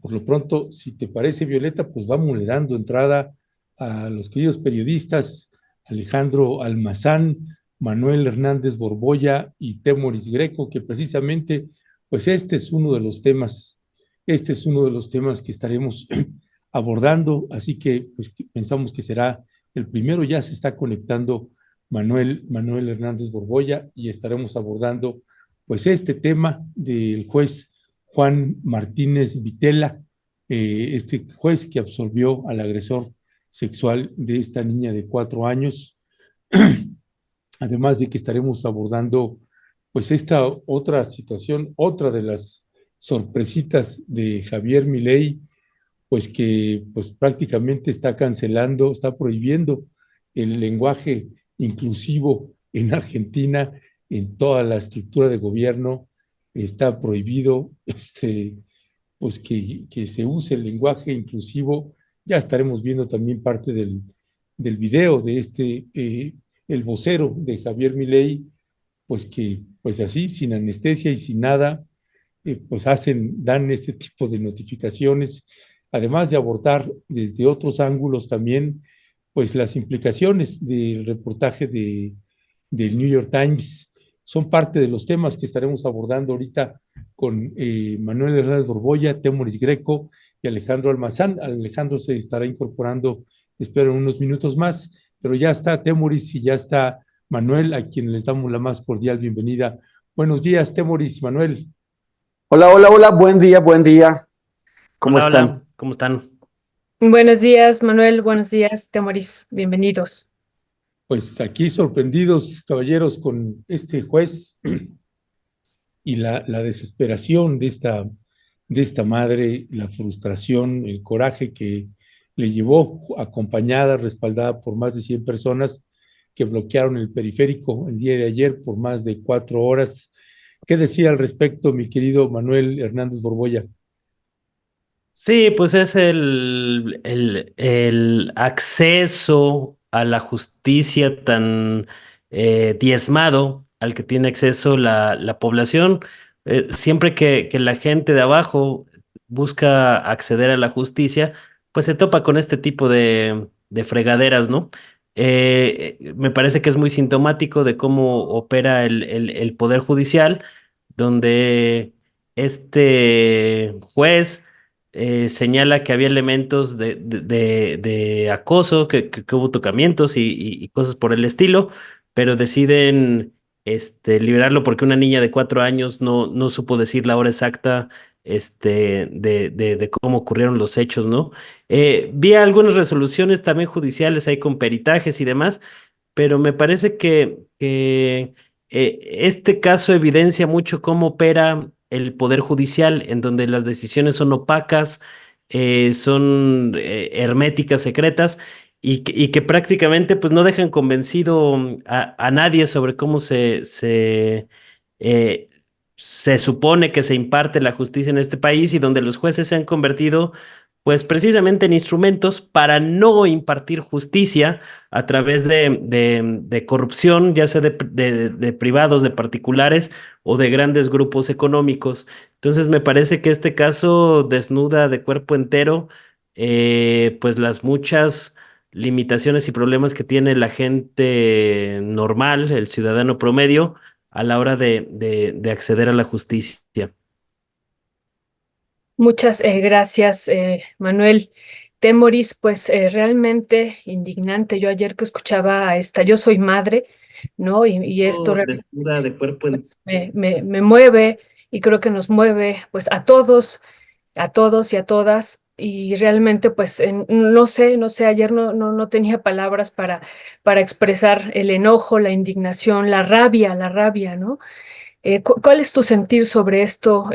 Por lo pronto, si te parece, Violeta, pues vamos le dando entrada a los queridos periodistas Alejandro Almazán, Manuel Hernández Borboya y Temoris Greco, que precisamente, pues este es uno de los temas que estaremos abordando, así que pues pensamos que será el primero. Ya se está conectando Manuel Hernández Borboya y estaremos abordando pues este tema del juez Juan Martínez Vitela, este juez que absolvió al agresor sexual de esta niña de 4 años, además de que estaremos abordando pues esta otra situación, otra de las sorpresitas de Javier Milei, pues que pues prácticamente está cancelando, está prohibiendo el lenguaje inclusivo en Argentina, en toda la estructura de gobierno, está prohibido pues que se use el lenguaje inclusivo. Ya estaremos viendo también parte del video de el vocero de Javier Milei, pues que pues así, sin anestesia y sin nada, pues dan este tipo de notificaciones, además de abordar desde otros ángulos también, pues las implicaciones del reportaje del New York Times. Son parte de los temas que estaremos abordando ahorita con Manuel Hernández Borboya, Temoris Greco y Alejandro Almazán. Alejandro se estará incorporando, espero, en unos minutos más, pero ya está Temoris y ya está Manuel, a quien les damos la más cordial bienvenida. Buenos días, Temoris y Manuel. Hola, hola, hola, buen día, buen día. ¿Cómo Hola, están? hola, ¿cómo están? Buenos días, Manuel. Buenos días, Temoris. Bienvenidos. Pues aquí sorprendidos, caballeros, con este juez y la desesperación de esta madre, la frustración, el coraje que le llevó, acompañada, respaldada por más de 100 personas que bloquearon el periférico el día de ayer por más de 4 horas. ¿Qué decía al respecto, mi querido Manuel Hernández Borboya? Sí, pues es el acceso a la justicia tan diezmado al que tiene acceso la población. Siempre que la gente de abajo busca acceder a la justicia, pues se topa con este tipo de fregaderas, ¿no? Me parece que es muy sintomático de cómo opera el Poder Judicial, donde este juez señala que había elementos de acoso, que hubo tocamientos y cosas por el estilo, pero deciden liberarlo porque una niña de 4 años no supo decir la hora exacta de cómo ocurrieron los hechos, ¿no? Vi algunas resoluciones también judiciales ahí con peritajes y demás, pero me parece que este caso evidencia mucho cómo opera el Poder Judicial, en donde las decisiones son opacas, son herméticas, secretas, y que prácticamente pues, no dejan convencido a nadie sobre cómo eh, se supone que se imparte la justicia en este país y donde los jueces se han convertido pues precisamente en instrumentos para no impartir justicia a través de corrupción, ya sea de privados, de particulares o de grandes grupos económicos. Entonces me parece que este caso desnuda de cuerpo entero pues las muchas limitaciones y problemas que tiene la gente normal, el ciudadano promedio, a la hora de acceder a la justicia. Muchas gracias, Manuel. Temoris, pues realmente indignante. Yo ayer que escuchaba a esta, yo soy madre, ¿no? Y esto realmente Desnuda de cuerpo entero. me mueve y creo que nos mueve pues a todos y a todas. Y realmente, pues, no sé, ayer no tenía palabras para expresar el enojo, la indignación, la rabia, ¿no? ¿Cuál es tu sentir sobre esto,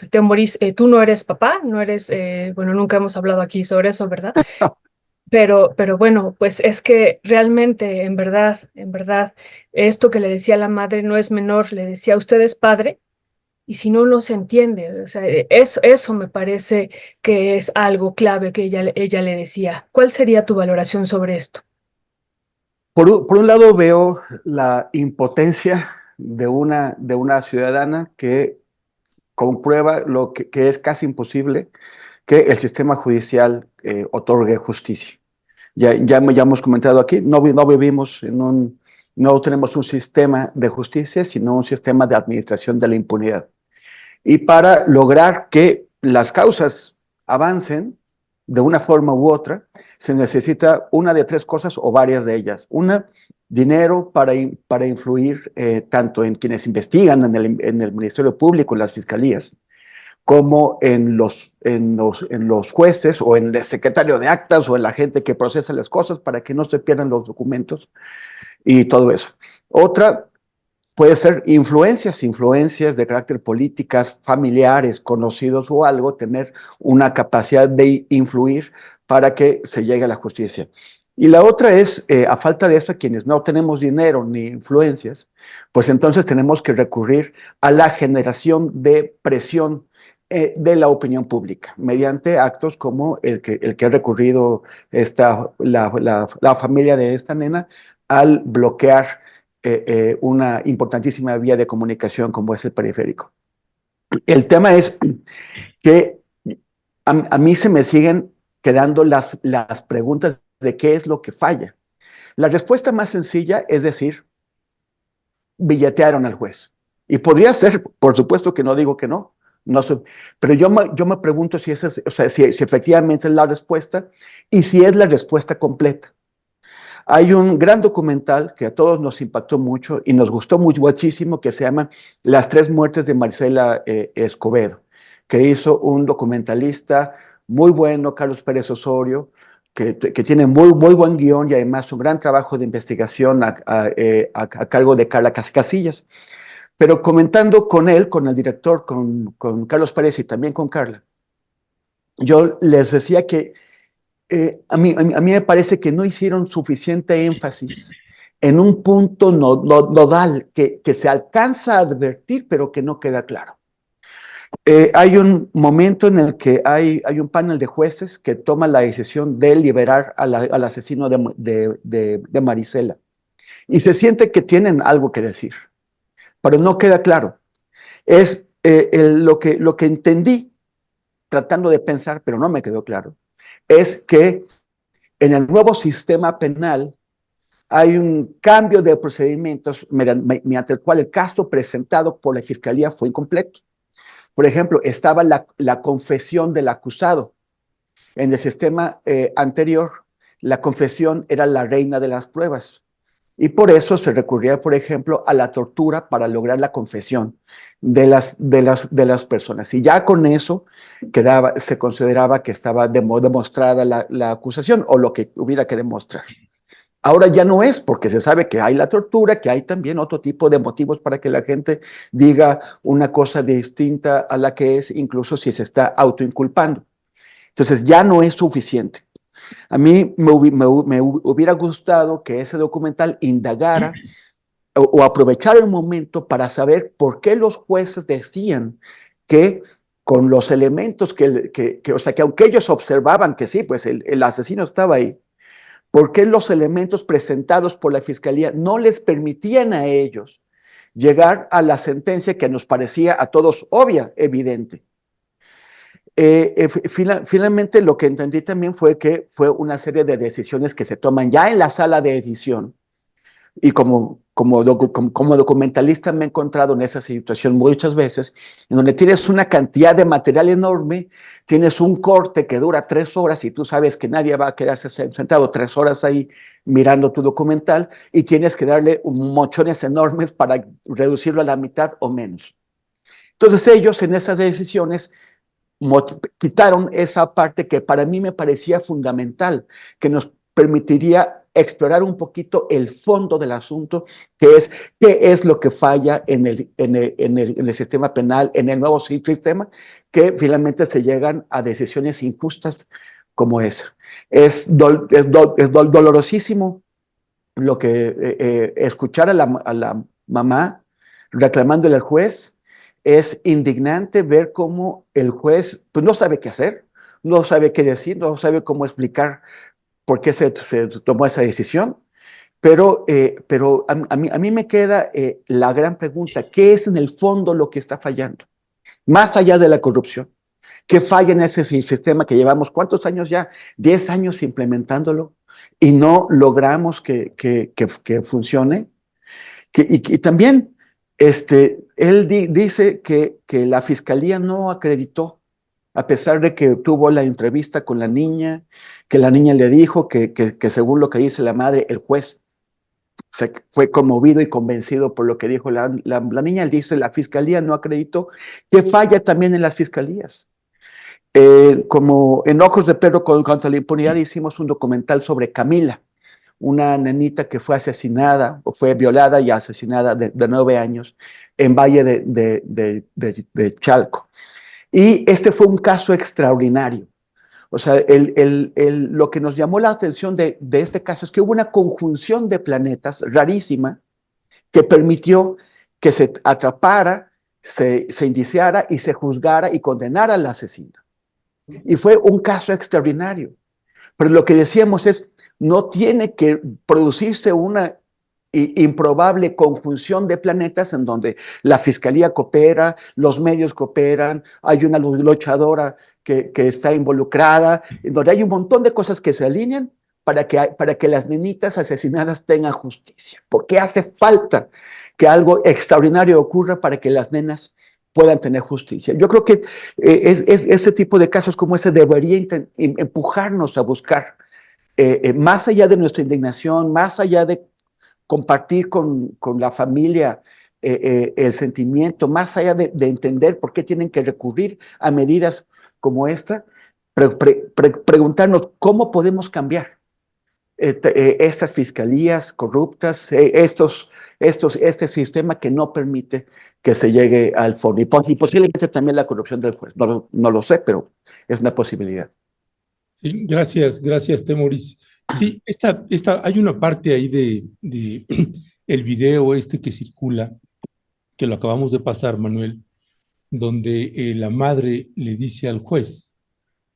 Temoris? Tú no eres papá, no eres, bueno, nunca hemos hablado aquí sobre eso, ¿verdad? Pero bueno, pues es que realmente, en verdad, esto que le decía la madre no es menor, le decía, usted es padre, y si no, no se entiende. O sea, eso me parece que es algo clave que ella le decía. ¿Cuál sería tu valoración sobre esto? Por un lado veo la impotencia de una ciudadana que comprueba que es casi imposible, que el sistema judicial otorgue justicia. Ya hemos comentado aquí, no vivimos no tenemos un sistema de justicia, sino un sistema de administración de la impunidad. Y para lograr que las causas avancen de una forma u otra, se necesita una de tres cosas o varias de ellas. Una, dinero para influir tanto en quienes investigan en el Ministerio Público, en las fiscalías, como en los jueces o en el secretario de actas o en la gente que procesa las cosas para que no se pierdan los documentos y todo eso. Otra puede ser influencias de carácter políticas, familiares, conocidos o algo, tener una capacidad de influir para que se llegue a la justicia. Y la otra es, a falta de eso, quienes no tenemos dinero ni influencias, pues entonces tenemos que recurrir a la generación de presión de la opinión pública, mediante actos como el que ha recurrido la familia de esta nena al bloquear una importantísima vía de comunicación como es el periférico. El tema es que a mí se me siguen quedando las preguntas de qué es lo que falla. La respuesta más sencilla es decir, billetearon al juez. Y podría ser, por supuesto que no digo que no, pero yo me pregunto si esa es, o sea, si efectivamente es la respuesta y si es la respuesta completa. Hay un gran documental que a todos nos impactó mucho y nos gustó muchísimo que se llama Las tres muertes de Marisela Escobedo, que hizo un documentalista muy bueno, Carlos Pérez Osorio, que tiene muy buen guión y además un gran trabajo de investigación a cargo de Carla Casillas. Pero comentando con él, con el director, con Carlos Pérez y también con Carla, yo les decía que a mí me parece que no hicieron suficiente énfasis en un punto nodal que se alcanza a advertir, pero que no queda claro. Hay un momento en el que hay un panel de jueces que toma la decisión de liberar al asesino de Marisela. Y se siente que tienen algo que decir, pero no queda claro. Es lo que entendí, tratando de pensar, pero no me quedó claro, es que en el nuevo sistema penal hay un cambio de procedimientos mediante el cual el caso presentado por la Fiscalía fue incompleto. Por ejemplo, estaba la confesión del acusado. En el sistema anterior, la confesión era la reina de las pruebas. Y por eso se recurría, por ejemplo, a la tortura para lograr la confesión de las personas. Y ya con eso se consideraba que estaba demostrada la acusación o lo que hubiera que demostrar. Ahora ya no es, porque se sabe que hay la tortura, que hay también otro tipo de motivos para que la gente diga una cosa distinta a la que es, incluso si se está autoinculpando. Entonces ya no es suficiente. A mí me hubiera gustado que ese documental indagara o aprovechara el momento para saber por qué los jueces decían que con los elementos o sea, que aunque ellos observaban que sí, pues el asesino estaba ahí, ¿por qué los elementos presentados por la Fiscalía no les permitían a ellos llegar a la sentencia que nos parecía a todos obvia, evidente? Finalmente lo que entendí también fue que fue una serie de decisiones que se toman ya en la sala de edición. Y como documentalista me he encontrado en esa situación muchas veces, en donde tienes una cantidad de material enorme, tienes un corte que dura 3 horas y tú sabes que nadie va a quedarse sentado 3 horas ahí mirando tu documental y tienes que darle mochones enormes para reducirlo a la mitad o menos. Entonces ellos en esas decisiones quitaron esa parte que para mí me parecía fundamental, que nos permitiría explorar un poquito el fondo del asunto, que es qué es lo que falla en el sistema penal, en el nuevo sistema, que finalmente se llegan a decisiones injustas como esa. Es dolorosísimo lo que escuchar a la mamá reclamándole al juez. Es indignante ver cómo el juez pues, no sabe qué hacer, no sabe qué decir, no sabe cómo explicar por qué se tomó esa decisión. Pero a mí me queda la gran pregunta, ¿qué es en el fondo lo que está fallando? Más allá de la corrupción, ¿Qué falla en ese sistema que llevamos? ¿Cuántos años ya? 10 años implementándolo y no logramos que funcione. Y también él dice que la fiscalía no acreditó, a pesar de que tuvo la entrevista con la niña, que la niña le dijo que según lo que dice la madre, el juez se fue conmovido y convencido por lo que dijo la niña. Él dice, la fiscalía no acreditó, que falla también en las fiscalías. Como en Ojos de Perro contra la impunidad hicimos un documental sobre Camila, una nenita que fue asesinada, o fue violada y asesinada de 9 años en Valle de Chalco. Y este fue un caso extraordinario. O sea, lo que nos llamó la atención de este caso es que hubo una conjunción de planetas rarísima que permitió que se atrapara, se indiciara y se juzgara y condenara al asesino. Y fue un caso extraordinario. Pero lo que decíamos es, no tiene que producirse una improbable conjunción de planetas en donde la fiscalía coopera, los medios cooperan, hay una luchadora que está involucrada, en donde hay un montón de cosas que se alinean para que las nenitas asesinadas tengan justicia. Porque hace falta que algo extraordinario ocurra para que las nenas puedan tener justicia. Yo creo que este tipo de casos como ese debería empujarnos a buscar, más allá de nuestra indignación, más allá de compartir con la familia el sentimiento, más allá de entender por qué tienen que recurrir a medidas como esta, preguntarnos cómo podemos cambiar estas fiscalías corruptas, este sistema que no permite que se llegue al fondo. Y posiblemente también la corrupción del juez. No lo sé, pero es una posibilidad. Sí, gracias, Temoris. Sí, hay una parte ahí de el video que circula, que lo acabamos de pasar, Manuel, donde la madre le dice al juez,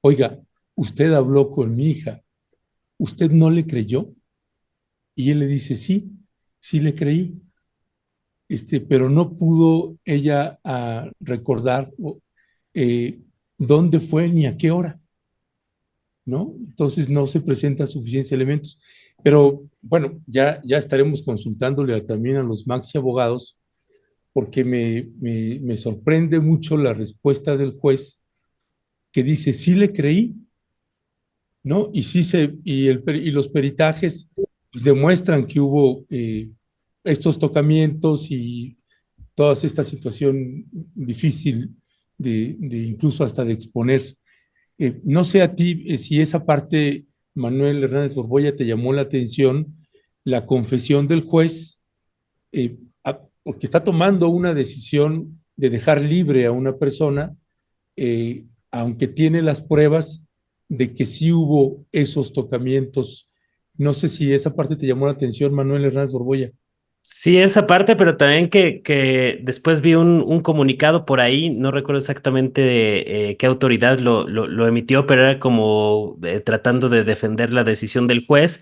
oiga, usted habló con mi hija, ¿usted no le creyó? Y él le dice, sí, sí le creí, pero no pudo ella recordar dónde fue ni a qué hora, ¿no? Entonces no se presentan suficientes elementos. Pero bueno, ya estaremos consultándole también a los maxi abogados, porque me sorprende mucho la respuesta del juez que dice, sí le creí, ¿no? Y los peritajes pues, demuestran que hubo estos tocamientos y toda esta situación difícil de incluso hasta de exponer. No sé a ti si esa parte, Manuel Hernández Borbolla, te llamó la atención, la confesión del juez, porque está tomando una decisión de dejar libre a una persona, aunque tiene las pruebas de que sí hubo esos tocamientos. No sé si esa parte te llamó la atención, Manuel Hernández Borbolla. Sí, esa parte, pero también que después vi un comunicado por ahí, no recuerdo exactamente qué autoridad lo emitió, pero era como tratando de defender la decisión del juez,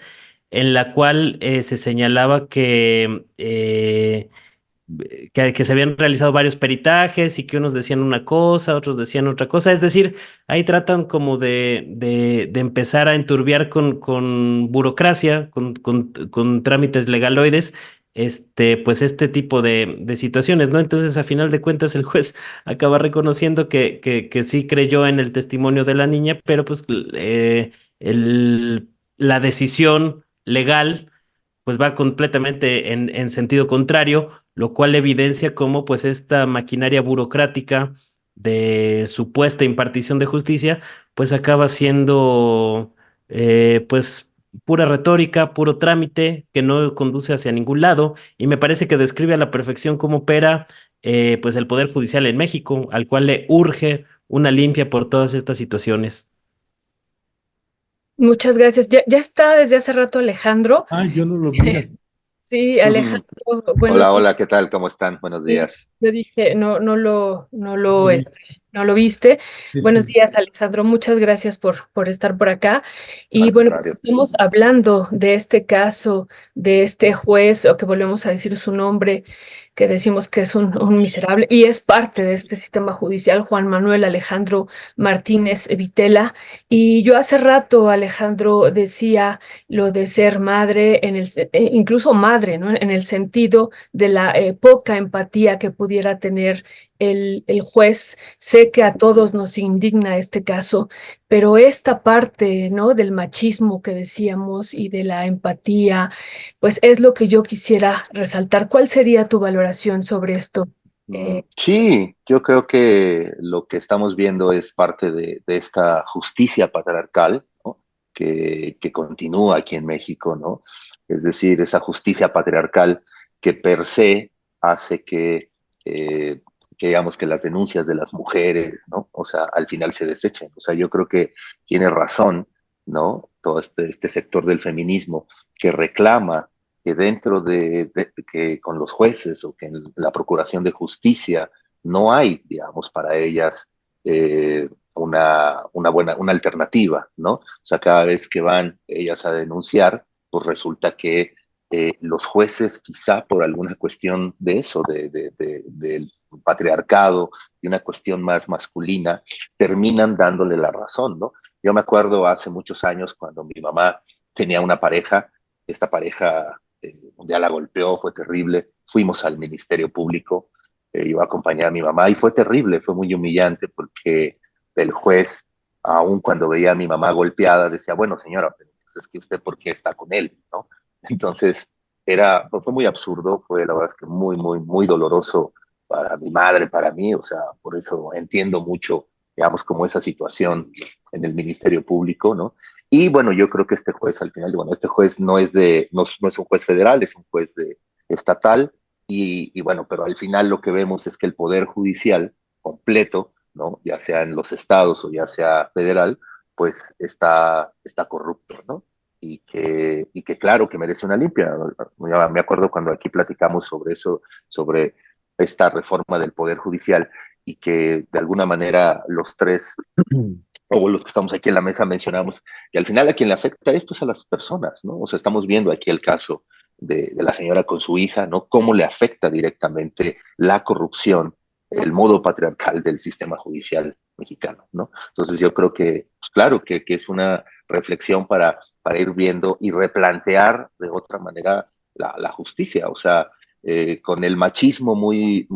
en la cual se señalaba que se habían realizado varios peritajes y que unos decían una cosa, otros decían otra cosa. Es decir, ahí tratan como de empezar a enturbiar con burocracia, con trámites legaloides, pues este tipo de situaciones, ¿no? Entonces, a final de cuentas, el juez acaba reconociendo que sí creyó en el testimonio de la niña, pero pues la decisión legal pues va completamente en sentido contrario, lo cual evidencia cómo pues esta maquinaria burocrática de supuesta impartición de justicia, pues acaba siendo pues pura retórica, puro trámite, que no conduce hacia ningún lado, y me parece que describe a la perfección cómo opera pues el Poder Judicial en México, al cual le urge una limpia por todas estas situaciones. Muchas gracias. Ya está desde hace rato Alejandro. Yo no lo vi. Sí, Alejandro, buenos Hola, días. hola, ¿qué tal? ¿Cómo están? Buenos Sí, días. yo dije, no lo, No lo vi. no lo viste. Sí, Buenos sí. días, Alejandro. Muchas gracias por estar por acá. Y Al bueno, pues contrario. estamos hablando de este caso, de este juez, o que volvemos a decir su nombre, que decimos que es un miserable, y es parte de este sistema judicial, Juan Manuel Alejandro Martínez Vitela. Y yo hace rato, Alejandro, decía lo de ser madre, incluso madre, ¿no? En el sentido de la poca empatía que pudiera tener el juez. Sé que a todos nos indigna este caso, pero esta parte, ¿no? Del machismo que decíamos y de la empatía, pues es lo que yo quisiera resaltar. ¿Cuál sería tu valoración sobre esto? Sí, yo creo que lo que estamos viendo es parte de esta justicia patriarcal, ¿no? Que continúa aquí en México, ¿no? Es decir, esa justicia patriarcal que per se hace eh, que digamos que las denuncias de las mujeres, ¿no? O sea, al final se desechen. O sea, yo creo que tiene razón, ¿no? Todo este sector del feminismo que reclama que dentro que con los jueces o que en la procuración de justicia no hay, digamos, para ellas una alternativa, ¿no? O sea, cada vez que van ellas a denunciar, pues resulta que los jueces, quizá por alguna cuestión de eso, del patriarcado y una cuestión más masculina, terminan dándole la razón, ¿no? Yo me acuerdo hace muchos años cuando mi mamá tenía una pareja, esta pareja un día la golpeó, fue terrible, fuimos al Ministerio Público, iba a acompañar a mi mamá y fue terrible, fue muy humillante porque el juez, aun cuando veía a mi mamá golpeada, decía, bueno señora, pero pues es que usted por qué está con él, ¿no? Entonces, fue muy absurdo, fue la verdad es que muy, muy, muy doloroso para mi madre, para mí, o sea, por eso entiendo mucho, digamos, como esa situación en el Ministerio Público, ¿no? Y bueno, yo creo que este juez al final, bueno, este juez no es un juez federal, es un juez estatal, y bueno, pero al final lo que vemos es que el poder judicial completo, ¿no? Ya sea en los estados o ya sea federal, pues está corrupto, ¿no? Y que claro que merece una limpia. Me acuerdo cuando aquí platicamos sobre eso, sobre esta reforma del Poder Judicial, y que de alguna manera los tres o los que estamos aquí en la mesa mencionamos que al final a quien le afecta esto es a las personas, ¿no? O sea, estamos viendo aquí el caso de la señora con su hija, ¿no? Cómo le afecta directamente la corrupción, el modo patriarcal del sistema judicial mexicano, ¿no? Entonces yo creo que, pues claro, que es una reflexión para ir viendo y replantear de otra manera la justicia, o sea, con el machismo muy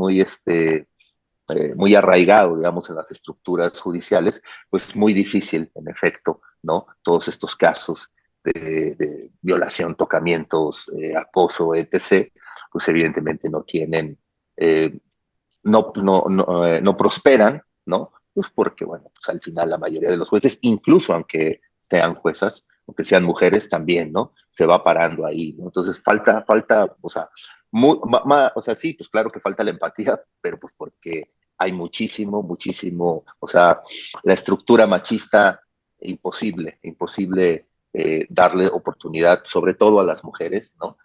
arraigado, digamos, en las estructuras judiciales, pues es muy difícil, en efecto, ¿no? Todos estos casos de violación, tocamientos, acoso, etc., pues evidentemente no tienen, eh, no prosperan, ¿no? Pues porque, bueno, pues al final la mayoría de los jueces, incluso aunque sean juezas, aunque sean mujeres también, ¿no? Se va parando ahí, ¿no? Entonces o sea, o sea, sí, pues claro que falta la empatía, pero pues porque hay muchísimo, o sea, la estructura machista, imposible darle oportunidad, sobre todo a las mujeres, ¿no?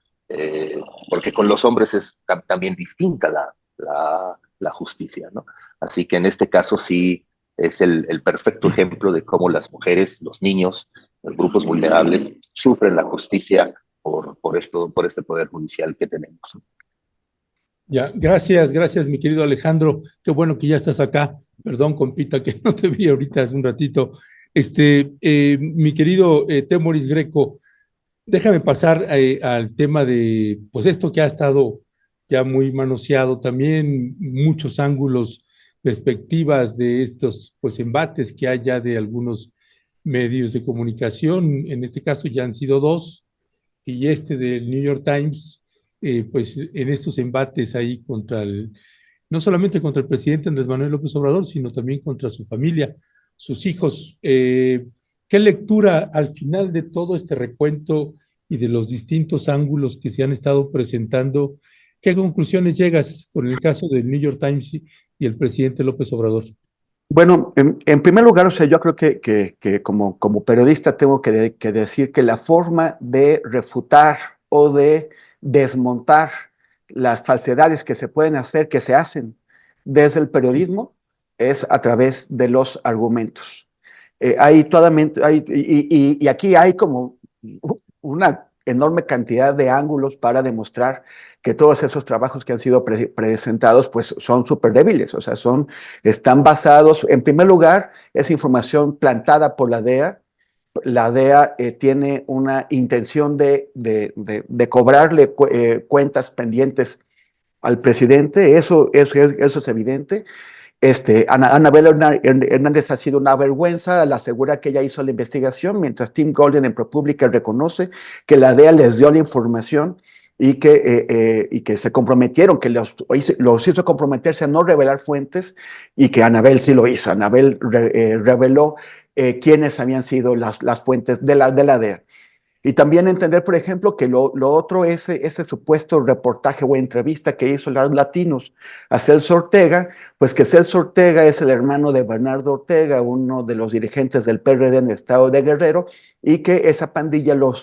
Porque con los hombres es también distinta la justicia, ¿no? Así que en este caso sí es el perfecto ejemplo de cómo las mujeres, los niños, los grupos vulnerables sufren la justicia por este poder judicial que tenemos. Ya, gracias, mi querido Alejandro. Qué bueno que ya estás acá. Perdón, compita, que no te vi ahorita hace un ratito. Mi querido Temoris Greco, déjame pasar al tema de, pues esto que ha estado ya muy manoseado también, muchos ángulos, perspectivas de estos, pues, embates que hay ya de algunos medios de comunicación. En este caso ya han sido dos, y este del New York Times, pues en estos embates ahí no solamente contra el presidente Andrés Manuel López Obrador, sino también contra su familia, sus hijos. ¿Qué lectura al final de todo este recuento y de los distintos ángulos que se han estado presentando, qué conclusiones llegas con el caso del New York Times y el presidente López Obrador? Bueno, en primer lugar, o sea, yo creo que como periodista tengo que decir que la forma de refutar o de desmontar las falsedades que se pueden hacer, que se hacen desde el periodismo, es a través de los argumentos. Y aquí hay como una enorme cantidad de ángulos para demostrar que todos esos trabajos que han sido presentados pues son súper débiles, o sea, están basados, en primer lugar, es información plantada por la DEA. La DEA tiene una intención de cobrarle cuentas pendientes al presidente, eso es evidente. Anabel Hernández ha sido una vergüenza al asegurar que ella hizo la investigación, mientras Tim Golden en ProPublica reconoce que la DEA les dio la información y que se comprometieron, que los hizo comprometerse a no revelar fuentes, y que Anabel sí lo hizo. Anabel reveló quiénes habían sido las fuentes de la DEA. Y también entender, por ejemplo, que lo otro es ese supuesto reportaje o entrevista que hizo los latinos a Celso Ortega, pues que Celso Ortega es el hermano de Bernardo Ortega, uno de los dirigentes del PRD en el estado de Guerrero, y que esa pandilla, los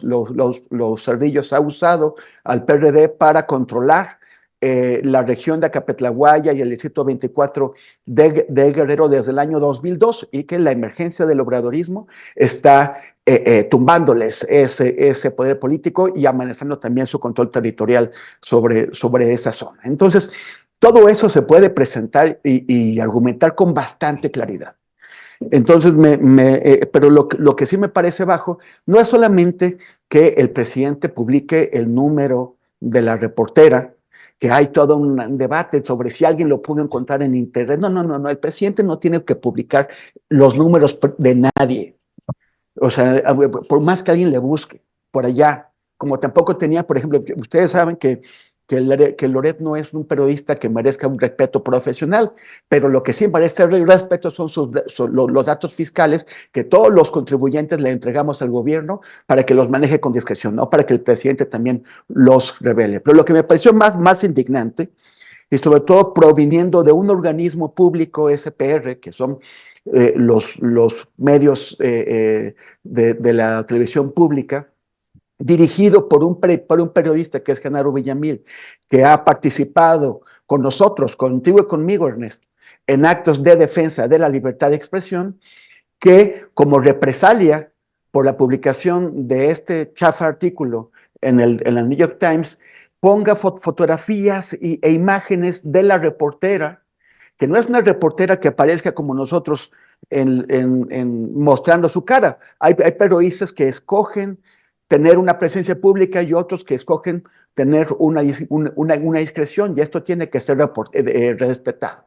Cerdillos, ha usado al PRD para controlar la región de Acapetlahuaya y el distrito 24 de Guerrero desde el año 2002, y que la emergencia del obradorismo está tumbándoles ese poder político y amenazando también su control territorial sobre esa zona. Entonces, todo eso se puede presentar y argumentar con bastante claridad. Entonces, pero lo que sí me parece bajo no es solamente que el presidente publique el número de la reportera, que hay todo un debate sobre si alguien lo pudo encontrar en internet. No, el presidente no tiene que publicar los números de nadie. O sea, por más que alguien le busque por allá, como tampoco tenía, por ejemplo, ustedes saben que Loret no es un periodista que merezca un respeto profesional, pero lo que sí merece respeto son los datos fiscales que todos los contribuyentes le entregamos al gobierno para que los maneje con discreción, no para que el presidente también los revele. Pero lo que me pareció más indignante, y sobre todo proviniendo de un organismo público, SPR, que son los medios de la televisión pública, dirigido por un periodista que es Genaro Villamil, que ha participado con nosotros, contigo y conmigo, Ernesto, en actos de defensa de la libertad de expresión, que como represalia por la publicación de este chafa artículo en el New York Times, ponga fotografías e imágenes de la reportera, que no es una reportera que aparezca como nosotros mostrando su cara. Hay periodistas que escogen tener una presencia pública y otros que escogen tener una discreción, y esto tiene que ser respetado.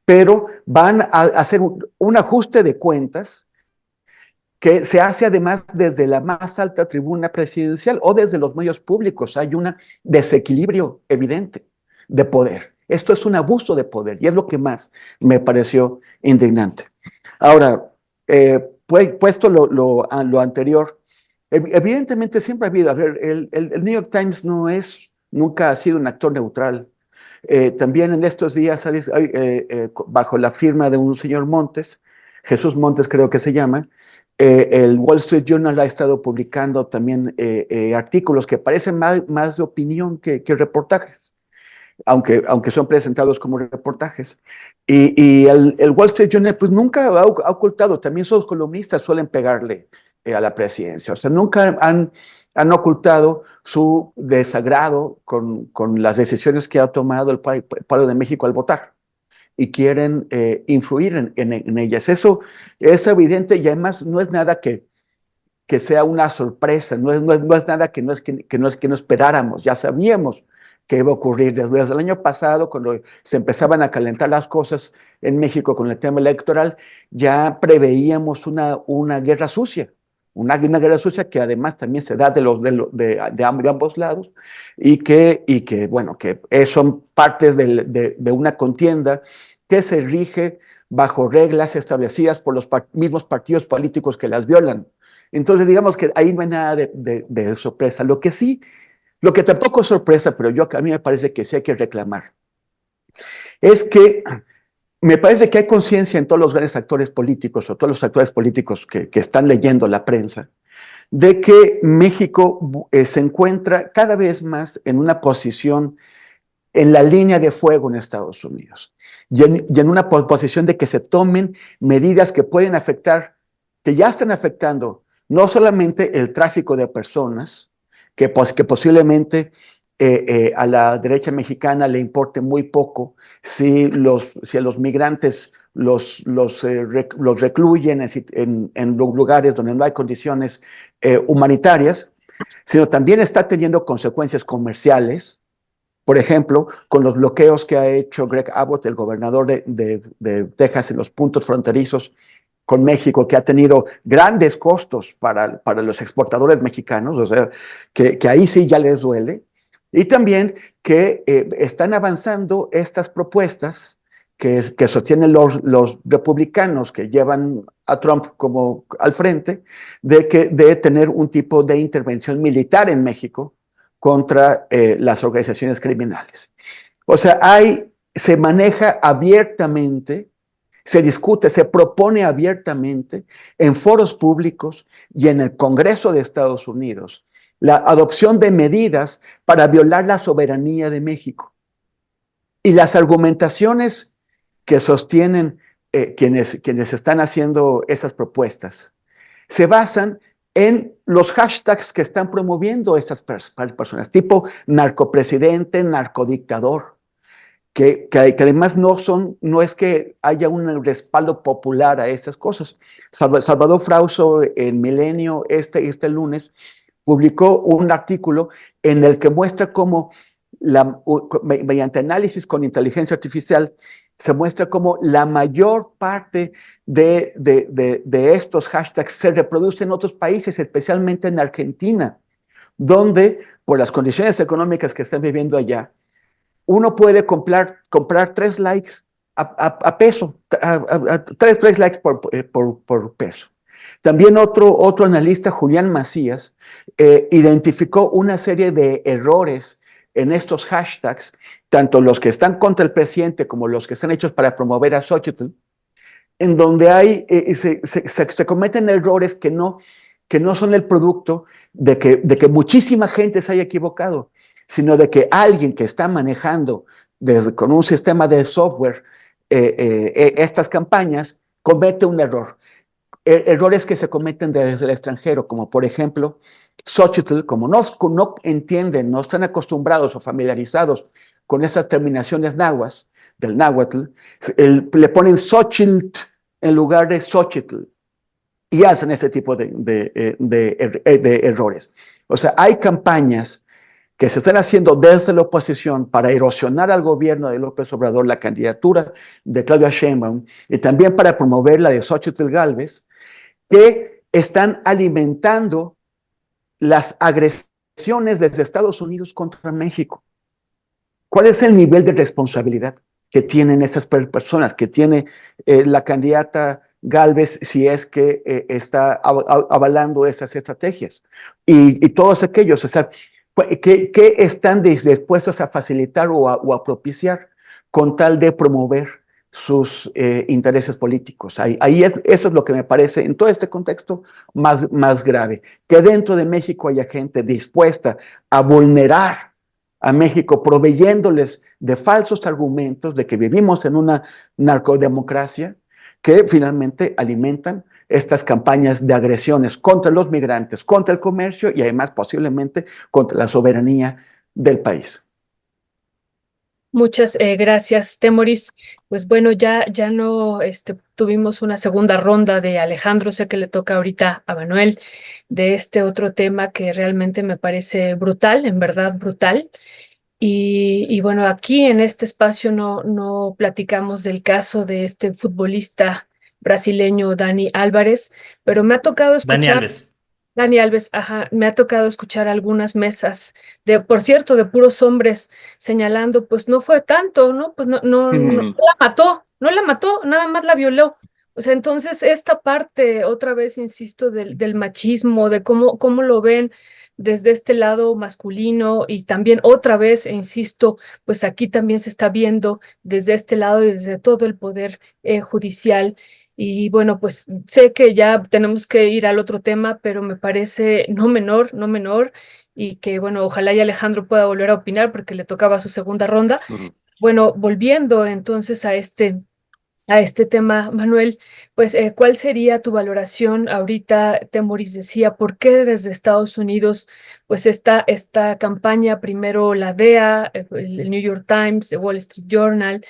Pero van a hacer un ajuste de cuentas que se hace además desde la más alta tribuna presidencial o desde los medios públicos. Hay un desequilibrio evidente de poder. Esto es un abuso de poder y es lo que más me pareció indignante. Ahora, puesto lo anterior, evidentemente siempre ha habido, a ver, el New York Times nunca ha sido un actor neutral. También en estos días, bajo la firma de un señor Montes, Jesús Montes creo que se llama, el Wall Street Journal ha estado publicando también artículos que parecen más de opinión que reportajes, aunque son presentados como reportajes. Y el Wall Street Journal pues nunca ha ocultado, también sus columnistas suelen pegarle a la presidencia, o sea, nunca han ocultado su desagrado con las decisiones que ha tomado el pueblo de México al votar, y quieren influir en ellas. Eso es evidente, y además no es nada que sea una sorpresa, no es nada que no esperáramos, ya sabíamos que iba a ocurrir desde el año pasado, cuando se empezaban a calentar las cosas en México con el tema electoral. Ya preveíamos una guerra sucia, una guerra sucia que además también se da de ambos lados, y que bueno, que son partes de una contienda que se rige bajo reglas establecidas por los mismos partidos políticos que las violan. Entonces, digamos que ahí no hay nada de sorpresa. Lo que tampoco es sorpresa, pero a mí me parece que sí hay que reclamar, es que me parece que hay conciencia en todos los grandes actores políticos, o todos los actores políticos que están leyendo la prensa, de que México se encuentra cada vez más en una posición en la línea de fuego en Estados Unidos. y en una posición de que se tomen medidas que pueden afectar, que ya están afectando no solamente el tráfico de personas, que posiblemente a la derecha mexicana le importe muy poco si a los migrantes los recluyen en lugares donde no hay condiciones humanitarias, sino también está teniendo consecuencias comerciales. Por ejemplo, con los bloqueos que ha hecho Greg Abbott, el gobernador de Texas, en los puntos fronterizos con México, que ha tenido grandes costos para los exportadores mexicanos, o sea, que ahí sí ya les duele. Y también que están avanzando estas propuestas que sostienen los republicanos que llevan a Trump como al frente, de tener un tipo de intervención militar en México contra las organizaciones criminales. O sea, se maneja abiertamente, se discute, se propone abiertamente en foros públicos y en el Congreso de Estados Unidos la adopción de medidas para violar la soberanía de México. Y las argumentaciones que sostienen quienes están haciendo esas propuestas se basan en los hashtags que están promoviendo estas personas, tipo narcopresidente, narcodictador, que además no es que haya un respaldo popular a estas cosas. Salvador Frausto en Milenio este lunes publicó un artículo en el que muestra cómo, mediante análisis con inteligencia artificial, se muestra cómo la mayor parte de estos hashtags se reproducen en otros países, especialmente en Argentina, donde por las condiciones económicas que están viviendo allá, uno puede comprar 3 likes a peso, 3 likes por peso. También otro analista, Julián Macías, identificó una serie de errores en estos hashtags, tanto los que están contra el presidente como los que están hechos para promover a Xochitl, en donde se cometen errores que no son el producto de que muchísima gente se haya equivocado, sino de que alguien que está manejando con un sistema de software estas campañas comete un error. Errores que se cometen desde el extranjero, como por ejemplo, Xochitl, como no entienden, no están acostumbrados o familiarizados con esas terminaciones nahuas, del náhuatl, le ponen Xochitl en lugar de Xochitl y hacen ese tipo de errores. O sea, hay campañas que se están haciendo desde la oposición para erosionar al gobierno de López Obrador, la candidatura de Claudia Sheinbaum, y también para promover la de Xochitl Gálvez, que están alimentando las agresiones desde Estados Unidos contra México. ¿Cuál es el nivel de responsabilidad que tienen esas personas, que tiene la candidata Gálvez, si es que está avalando esas estrategias? Y todos aquellos, o sea, ¿qué están dispuestos a facilitar o a propiciar con tal de promover sus intereses políticos? Eso es lo que me parece, en todo este contexto, más grave. Que dentro de México haya gente dispuesta a vulnerar a México, proveyéndoles de falsos argumentos de que vivimos en una narcodemocracia, que finalmente alimentan estas campañas de agresiones contra los migrantes, contra el comercio y además posiblemente contra la soberanía del país. Muchas gracias, Temoris. Pues bueno, ya no tuvimos una segunda ronda de Alejandro, sé que le toca ahorita a Manuel, de este otro tema que realmente me parece brutal, en verdad brutal. Y bueno, aquí en este espacio no platicamos del caso de este futbolista brasileño Dani Álvarez, pero me ha tocado Dani escuchar. Alves. Dani Alves, ajá, me ha tocado escuchar algunas mesas por cierto, de puros hombres señalando, pues no fue tanto, ¿no? Pues no la mató, nada más la violó. O sea, entonces esta parte, otra vez insisto, del machismo, de cómo lo ven desde este lado masculino y también otra vez, insisto, pues aquí también se está viendo desde este lado y desde todo el poder judicial. Y bueno, pues sé que ya tenemos que ir al otro tema, pero me parece no menor, y que bueno, ojalá y Alejandro pueda volver a opinar porque le tocaba su segunda ronda. Bueno, volviendo entonces a este tema, Manuel, pues, ¿cuál sería tu valoración ahorita? Temoris decía, ¿por qué desde Estados Unidos, pues, esta campaña, primero la DEA, el New York Times, el Wall Street Journal,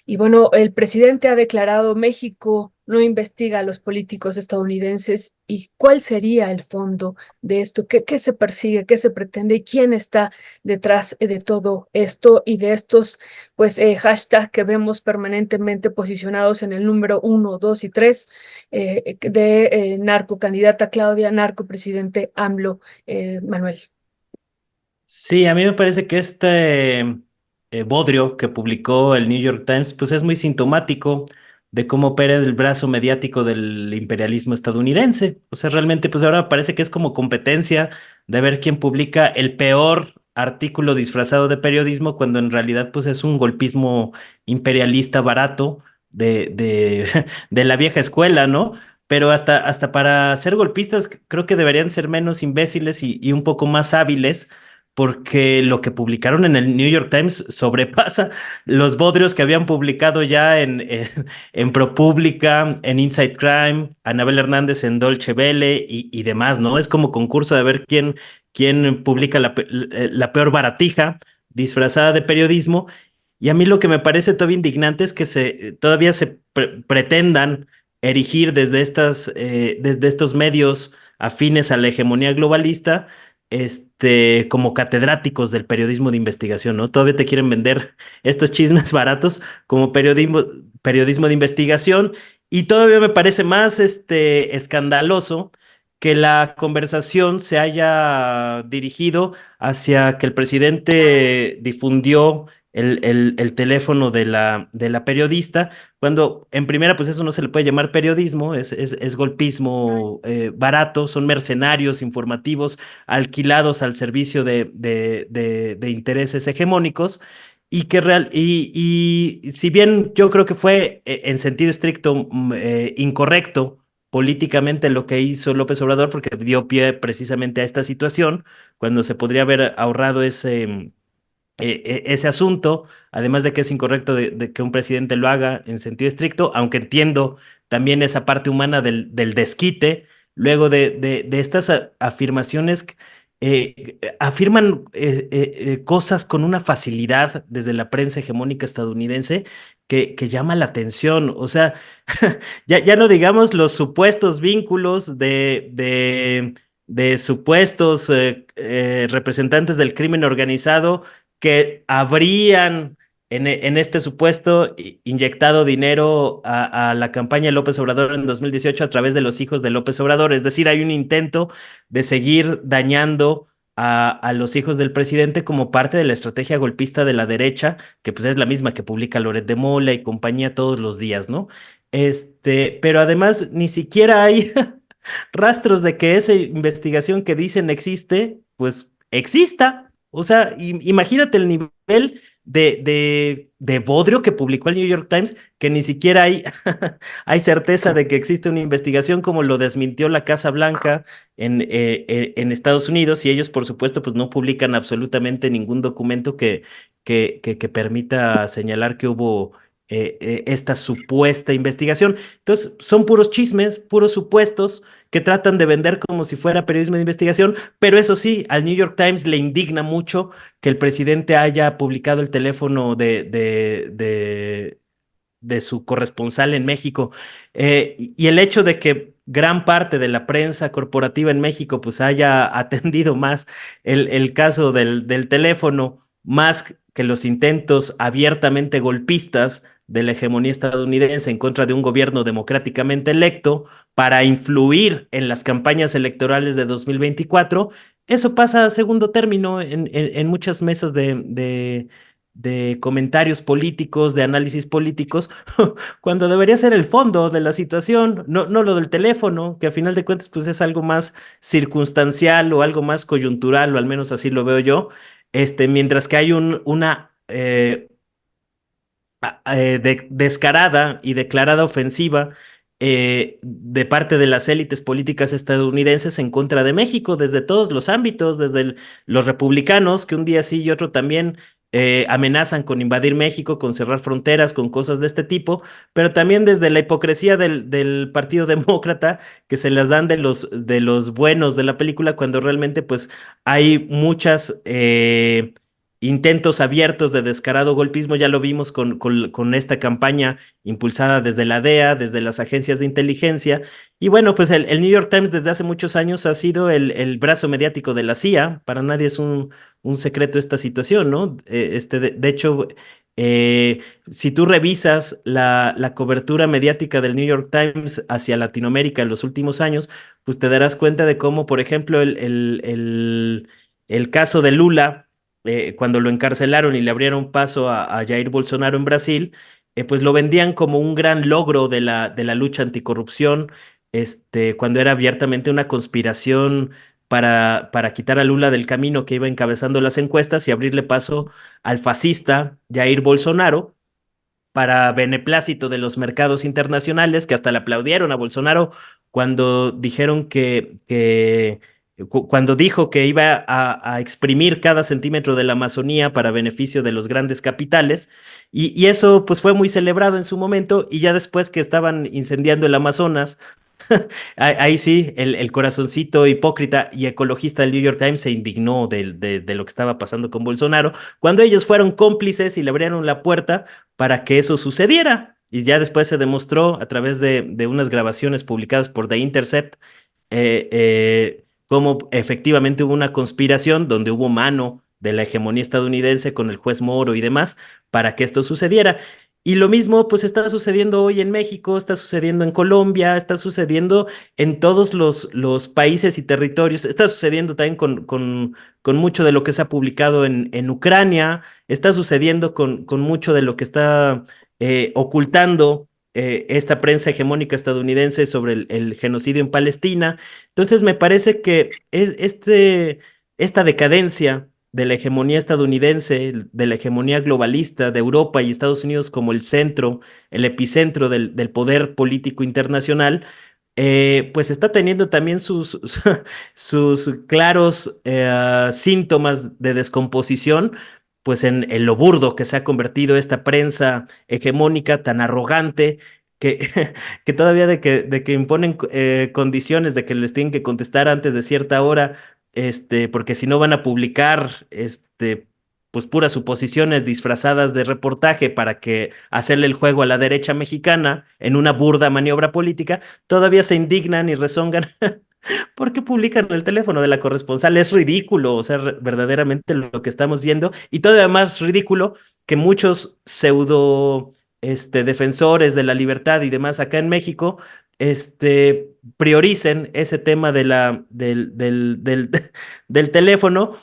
y bueno, el presidente ha declarado México no investiga a los políticos estadounidenses? ¿Y cuál sería el fondo de esto? ¿Qué se persigue? ¿Qué se pretende? ¿Y quién está detrás de todo esto y de estos, pues, hashtag que vemos permanentemente posicionados en el número 1, 2 y 3, de narco candidata Claudia, narco presidente AMLO, Manuel? Sí, a mí me parece que este bodrio que publicó el New York Times, pues es muy sintomático de cómo opera el brazo mediático del imperialismo estadounidense. O sea, realmente, pues ahora parece que es como competencia de ver quién publica el peor artículo disfrazado de periodismo, cuando en realidad, pues es un golpismo imperialista barato de la vieja escuela, ¿no? Pero hasta para ser golpistas creo que deberían ser menos imbéciles y un poco más hábiles, porque lo que publicaron en el New York Times sobrepasa los bodrios que habían publicado ya en ProPublica, en Inside Crime, Anabel Hernández en Dolce Vele y demás, ¿no? Es como concurso de ver quién publica la peor baratija disfrazada de periodismo. Y a mí lo que me parece todavía indignante es que todavía se pretendan erigir desde estos medios afines a la hegemonía globalista, como catedráticos del periodismo de investigación, ¿no? Todavía te quieren vender estos chismes baratos como periodismo de investigación, y todavía me parece más escandaloso que la conversación se haya dirigido hacia que el presidente difundió el teléfono de la periodista, cuando en primera, pues eso no se le puede llamar periodismo, es golpismo barato, son mercenarios informativos alquilados al servicio de intereses hegemónicos, y si bien yo creo que fue en sentido estricto incorrecto políticamente lo que hizo López Obrador, porque dio pie precisamente a esta situación, cuando se podría haber ahorrado ese asunto, además de que es incorrecto de que un presidente lo haga en sentido estricto, aunque entiendo también esa parte humana del desquite, luego de estas afirmaciones. Afirman cosas con una facilidad desde la prensa hegemónica estadounidense que llama la atención. O sea, ya no digamos los supuestos vínculos de supuestos representantes del crimen organizado que habrían en este supuesto inyectado dinero a la campaña de López Obrador en 2018 a través de los hijos de López Obrador. Es decir, hay un intento de seguir dañando a los hijos del presidente como parte de la estrategia golpista de la derecha, que pues es la misma que publica Loret de Mola y compañía todos los días, ¿no? Pero además ni siquiera hay rastros de que esa investigación que dicen existe, pues exista. O sea, imagínate el nivel de bodrio que publicó el New York Times, que ni siquiera hay certeza de que existe una investigación, como lo desmintió la Casa Blanca en Estados Unidos, y ellos, por supuesto, pues no publican absolutamente ningún documento que permita señalar que hubo esta supuesta investigación. Entonces, son puros chismes, puros supuestos que tratan de vender como si fuera periodismo de investigación, pero eso sí, al New York Times le indigna mucho que el presidente haya publicado el teléfono de su corresponsal en México, y el hecho de que gran parte de la prensa corporativa en México pues haya atendido más el caso del teléfono, más que los intentos abiertamente golpistas de la hegemonía estadounidense en contra de un gobierno democráticamente electo para influir en las campañas electorales de 2024. Eso pasa a segundo término en muchas mesas de comentarios políticos, de análisis políticos, cuando debería ser el fondo de la situación, no lo del teléfono, que a final de cuentas pues es algo más circunstancial o algo más coyuntural, o al menos así lo veo yo, mientras que hay una descarada y declarada ofensiva de parte de las élites políticas estadounidenses en contra de México, desde todos los ámbitos, desde los republicanos, que un día sí y otro también amenazan con invadir México, con cerrar fronteras, con cosas de este tipo, pero también desde la hipocresía del Partido Demócrata, que se las dan de los buenos de la película, cuando realmente pues hay muchas intentos abiertos de descarado golpismo. Ya lo vimos con esta campaña impulsada desde la DEA, desde las agencias de inteligencia. Y bueno, pues el New York Times desde hace muchos años ha sido el brazo mediático de la CIA. Para nadie es un secreto esta situación, ¿no? De hecho, si tú revisas la cobertura mediática del New York Times hacia Latinoamérica en los últimos años, pues te darás cuenta de cómo, por ejemplo, el caso de Lula, cuando lo encarcelaron y le abrieron paso a Jair Bolsonaro en Brasil, pues lo vendían como un gran logro de la lucha anticorrupción, cuando era abiertamente una conspiración para quitar a Lula del camino que iba encabezando las encuestas y abrirle paso al fascista Jair Bolsonaro para beneplácito de los mercados internacionales, que hasta le aplaudieron a Bolsonaro cuando dijeron cuando dijo que iba a exprimir cada centímetro de la Amazonía para beneficio de los grandes capitales. Y eso pues fue muy celebrado en su momento, y ya después que estaban incendiando el Amazonas, ahí sí, el corazoncito hipócrita y ecologista del New York Times se indignó de lo que estaba pasando con Bolsonaro, cuando ellos fueron cómplices y le abrieron la puerta para que eso sucediera. Y ya después se demostró a través de unas grabaciones publicadas por The Intercept, cómo efectivamente hubo una conspiración donde hubo mano de la hegemonía estadounidense con el juez Moro y demás para que esto sucediera. Y lo mismo pues está sucediendo hoy en México, está sucediendo en Colombia, está sucediendo en todos los países y territorios, está sucediendo también con mucho de lo que se ha publicado en Ucrania, está sucediendo con mucho de lo que está ocultando esta prensa hegemónica estadounidense sobre el genocidio en Palestina. Entonces me parece que esta decadencia de la hegemonía estadounidense, de la hegemonía globalista de Europa y Estados Unidos como el centro, el epicentro del poder político internacional, pues está teniendo también sus claros síntomas de descomposición, pues en lo burdo que se ha convertido esta prensa hegemónica tan arrogante, que, que todavía de que imponen condiciones de que les tienen que contestar antes de cierta hora, porque si no van a publicar, pues puras suposiciones disfrazadas de reportaje para que hacerle el juego a la derecha mexicana en una burda maniobra política. Todavía se indignan y rezongan porque publican el teléfono de la corresponsal. Es ridículo, o sea, verdaderamente lo que estamos viendo, y todavía más ridículo que muchos pseudo defensores de la libertad y demás acá en México prioricen ese tema del teléfono,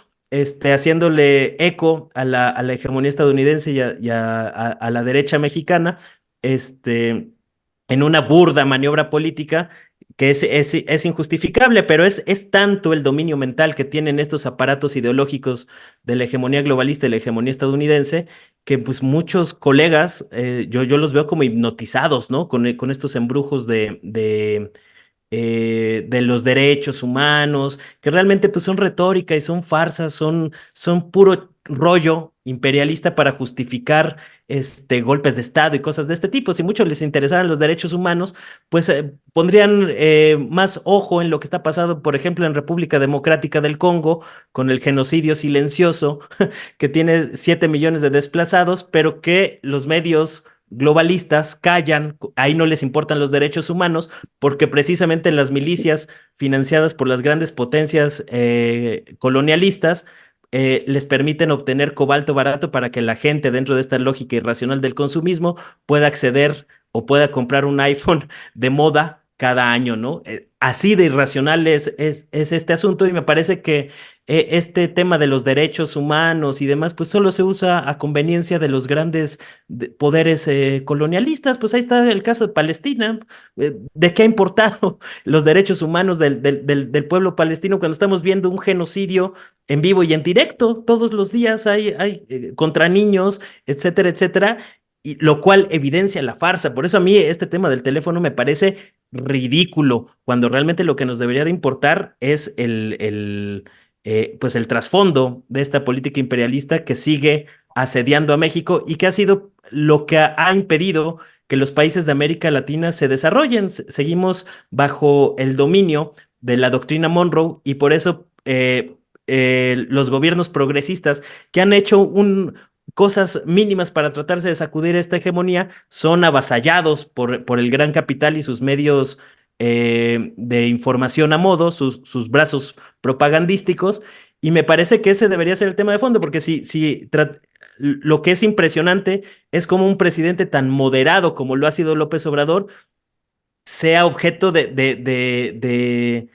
haciéndole eco a la hegemonía estadounidense y a la derecha mexicana, en una burda maniobra política que es injustificable, pero es tanto el dominio mental que tienen estos aparatos ideológicos de la hegemonía globalista y la hegemonía estadounidense, que pues muchos colegas, yo los veo como hipnotizados, ¿no? Con estos embrujos de los derechos humanos, que realmente pues son retórica y son farsas, son puro rollo imperialista para justificar golpes de Estado y cosas de este tipo. Si mucho les interesaran los derechos humanos, pues pondrían más ojo en lo que está pasando, por ejemplo, en República Democrática del Congo, con el genocidio silencioso que tiene 7 millones de desplazados, pero que los medios globalistas callan. Ahí no les importan los derechos humanos, porque precisamente las milicias financiadas por las grandes potencias colonialistas les permiten obtener cobalto barato para que la gente, dentro de esta lógica irracional del consumismo, pueda acceder o pueda comprar un iPhone de moda cada año, ¿no? Así de irracional es este asunto, y me parece que este tema de los derechos humanos y demás, pues solo se usa a conveniencia de los grandes poderes colonialistas. Pues ahí está el caso de Palestina. ¿De qué ha importado los derechos humanos del pueblo palestino cuando estamos viendo un genocidio en vivo y en directo? Todos los días hay contra niños, etcétera, etcétera, y lo cual evidencia la farsa. Por eso a mí este tema del teléfono me parece ridículo, cuando realmente lo que nos debería de importar es pues el trasfondo de esta política imperialista que sigue asediando a México y que ha sido lo que ha impedido que los países de América Latina se desarrollen. Seguimos bajo el dominio de la doctrina Monroe y por eso los gobiernos progresistas que han hecho cosas mínimas para tratarse de sacudir esta hegemonía son avasallados por el gran capital y sus medios de información a modo, sus brazos propagandísticos, y me parece que ese debería ser el tema de fondo, porque lo que es impresionante es como un presidente tan moderado como lo ha sido López Obrador sea objeto de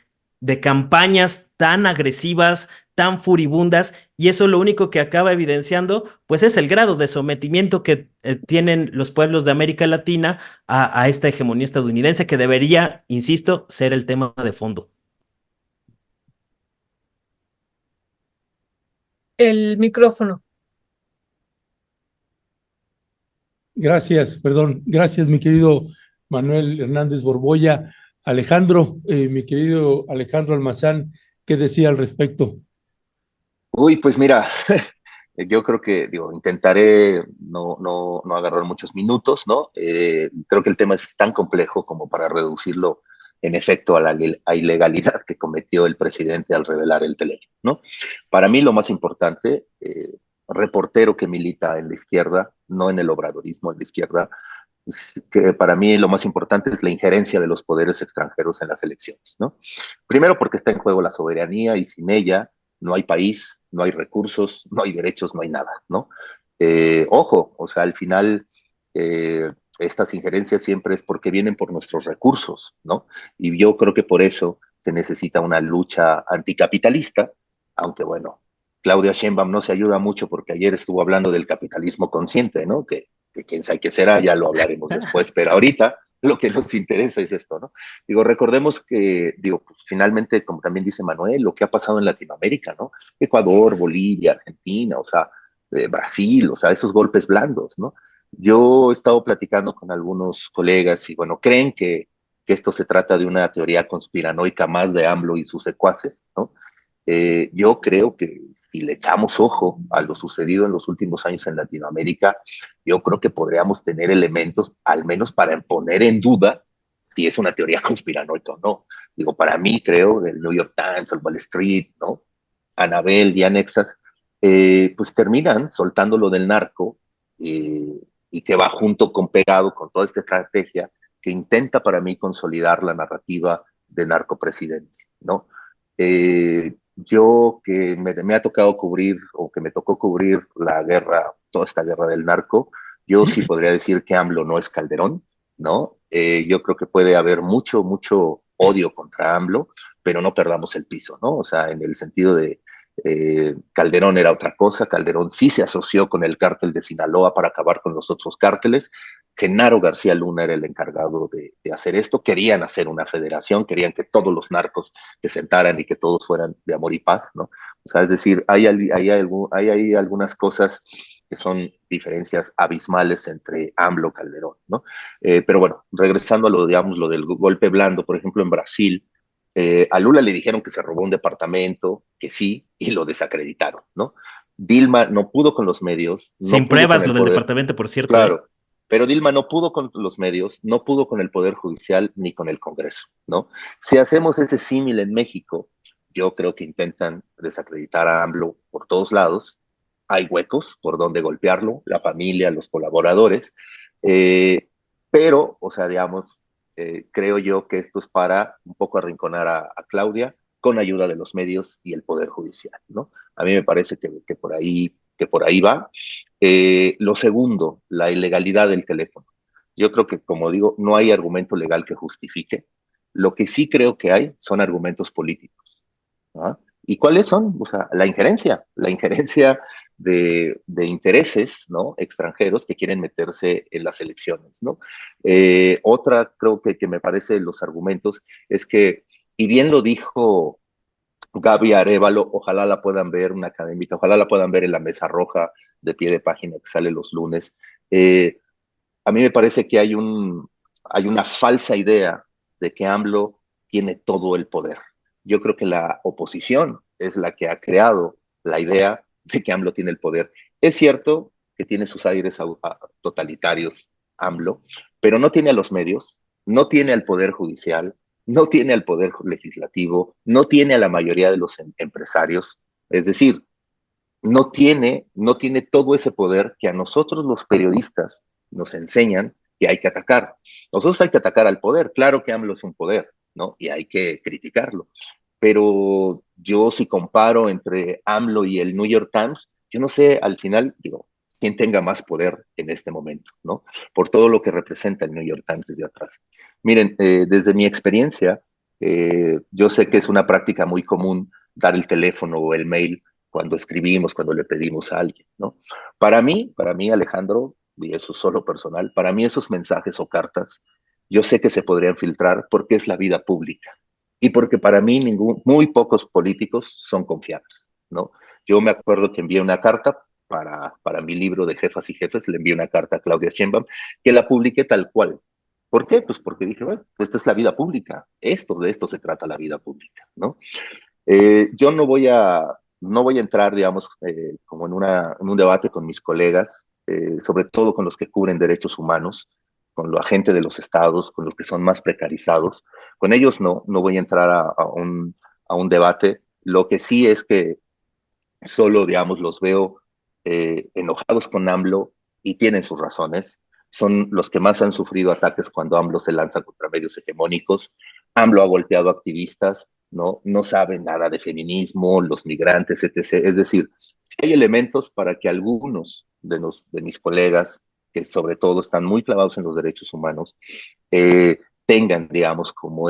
campañas tan agresivas, tan furibundas, y eso lo único que acaba evidenciando, pues es el grado de sometimiento que tienen los pueblos de América Latina a esta hegemonía estadounidense, que debería, insisto, ser el tema de fondo. El micrófono. Gracias, perdón. Gracias, mi querido Manuel Hernández Borboya. Alejandro, mi querido Alejandro Almazán, ¿qué decía al respecto? Uy, pues mira, yo creo que, digo, intentaré no agarrar muchos minutos, ¿no? Creo que el tema es tan complejo como para reducirlo en efecto a la ilegalidad que cometió el presidente al revelar el teléfono, ¿no? Para mí lo más importante, reportero que milita en la izquierda, no en el obradorismo, en la izquierda, que para mí lo más importante es la injerencia de los poderes extranjeros en las elecciones, ¿no? Primero porque está en juego la soberanía y sin ella no hay país, no hay recursos, no hay derechos, no hay nada, ¿no? Ojo, o sea, al final estas injerencias siempre es porque vienen por nuestros recursos, ¿no? Y yo creo que por eso se necesita una lucha anticapitalista, aunque bueno, Claudia Sheinbaum no se ayuda mucho porque ayer estuvo hablando del capitalismo consciente, ¿no? Que quién sabe qué será, ya lo hablaremos después, pero ahorita lo que nos interesa es esto, ¿no? Digo, recordemos que, digo, pues, finalmente, como también dice Manuel, lo que ha pasado en Latinoamérica, ¿no? Ecuador, Bolivia, Argentina, o sea, Brasil, o sea, esos golpes blandos, ¿no? Yo he estado platicando con algunos colegas y, bueno, creen que esto se trata de una teoría conspiranoica más de AMLO y sus secuaces, ¿no? Yo creo que si le echamos ojo a lo sucedido en los últimos años en Latinoamérica, yo creo que podríamos tener elementos, al menos para poner en duda si es una teoría conspiranoica o no. Digo, para mí, creo, el New York Times, el Wall Street, ¿no? Anabel y anexas, pues terminan soltando lo del narco y que va junto con pegado con toda esta estrategia que intenta para mí consolidar la narrativa de narcopresidente, ¿no? Yo que me ha tocado cubrir o que me tocó cubrir la guerra, toda esta guerra del narco, yo sí podría decir que AMLO no es Calderón, ¿no? Yo creo que puede haber mucho odio contra AMLO, pero no perdamos el piso, ¿no? O sea, en el sentido de Calderón era otra cosa, Calderón sí se asoció con el cártel de Sinaloa para acabar con los otros cárteles. Genaro García Luna era el encargado de hacer esto, querían hacer una federación, querían que todos los narcos se sentaran y que todos fueran de amor y paz, ¿no? O sea, es decir, hay algunas cosas que son diferencias abismales entre AMLO y Calderón, ¿no? Pero bueno, regresando a lo, digamos, lo del golpe blando, por ejemplo, en Brasil, a Lula le dijeron que se robó un departamento, que sí, y lo desacreditaron, ¿no? Dilma no pudo con los medios, no Sin pudo con pruebas el lo del poder, departamento, por cierto, ¿eh? claro, pero Dilma no pudo con los medios, no pudo con el Poder Judicial ni con el Congreso, ¿no? Si hacemos ese símil en México, yo creo que intentan desacreditar a AMLO por todos lados, hay huecos por donde golpearlo, la familia, los colaboradores, eh, pero, o sea, digamos, creo yo que esto es para un poco arrinconar a Claudia con ayuda de los medios y el Poder Judicial, ¿no? A mí me parece que por ahí va. Lo segundo, la ilegalidad del teléfono. Yo creo que, como digo, no hay argumento legal que justifique. Lo que sí creo que hay son argumentos políticos, ¿no? ¿Y cuáles son? O sea, la injerencia de intereses, ¿no? Extranjeros que quieren meterse en las elecciones, ¿no? Otra, creo que me parece los argumentos es que, y bien lo dijo Gaby Arevalo, ojalá la puedan ver, una académica, ojalá la puedan ver en la mesa roja de pie de página que sale los lunes. A mí me parece que hay una falsa idea de que AMLO tiene todo el poder. Yo creo que la oposición es la que ha creado la idea de que AMLO tiene el poder. Es cierto que tiene sus aires totalitarios, AMLO, pero no tiene a los medios, no tiene al Poder Judicial, no tiene al Poder Legislativo, no tiene a la mayoría de los empresarios. Es decir, no tiene todo ese poder que a nosotros los periodistas nos enseñan que hay que atacar. Nosotros hay que atacar al poder. Claro que AMLO es un poder, ¿no? Y hay que criticarlo. Pero yo si comparo entre AMLO y el New York Times, yo no sé al final, digo, quién tenga más poder en este momento, ¿no? Por todo lo que representa el New York Times desde atrás. Miren, desde mi experiencia, yo sé que es una práctica muy común dar el teléfono o el mail cuando escribimos, cuando le pedimos a alguien, ¿no? Para mí, Alejandro, y eso es solo personal, para mí esos mensajes o cartas, yo sé que se podrían filtrar porque es la vida pública y porque para mí muy pocos políticos son confiables, ¿no? Yo me acuerdo que envié una carta para mi libro de Jefas y Jefes, le envié una carta a Claudia Sheinbaum, que la publiqué tal cual. ¿Por qué? Pues porque dije, bueno, esta es la vida pública, de esto se trata la vida pública, ¿no? Yo no voy a entrar, digamos, como en un debate con mis colegas, sobre todo con los que cubren derechos humanos, con los agentes de los estados, con los que son más precarizados. Con ellos no voy a entrar a un debate. Lo que sí es que solo, digamos, los veo enojados con AMLO y tienen sus razones. Son los que más han sufrido ataques cuando AMLO se lanza contra medios hegemónicos. AMLO ha golpeado activistas, no saben nada de feminismo, los migrantes, etc. Es decir, hay elementos para que algunos de mis colegas, que sobre todo están muy clavados en los derechos humanos, tengan, digamos, como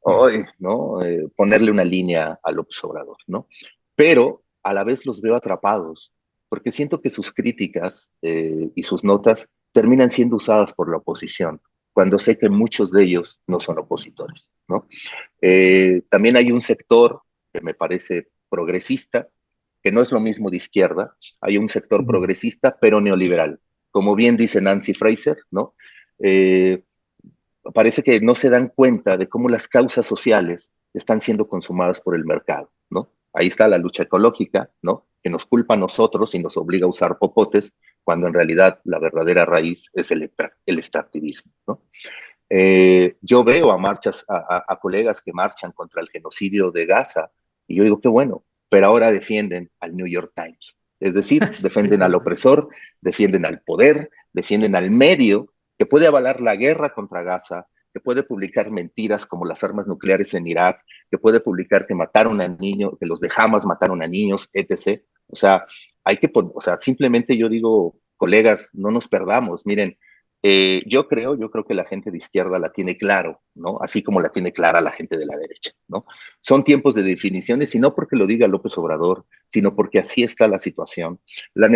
hoy, ¿no? Ponerle una línea a López Obrador, ¿no? Pero a la vez los veo atrapados, porque siento que sus críticas y sus notas terminan siendo usadas por la oposición, cuando sé que muchos de ellos no son opositores, ¿no? También hay un sector que me parece progresista, que no es lo mismo de izquierda, hay un sector progresista pero neoliberal. Como bien dice Nancy Fraser, ¿no? Parece que no se dan cuenta de cómo las causas sociales están siendo consumadas por el mercado, ¿no? Ahí está la lucha ecológica, ¿no? Que nos culpa a nosotros y nos obliga a usar popotes, cuando en realidad la verdadera raíz es el extractivismo, ¿no? Yo veo a colegas que marchan contra el genocidio de Gaza y yo digo, qué bueno, pero ahora defienden al New York Times. Es decir, Sí, defienden sí. al opresor, defienden al poder, defienden al medio que puede avalar la guerra contra Gaza, que puede publicar mentiras como las armas nucleares en Irak, que puede publicar que mataron a niños, que los de Hamas mataron a niños, etc. O sea, simplemente yo digo, colegas, no nos perdamos. Miren, yo creo que la gente de izquierda la tiene claro, ¿no? Así como la tiene clara la gente de la derecha, ¿no? Son tiempos de definiciones y no porque lo diga López Obrador, sino porque así está la situación. La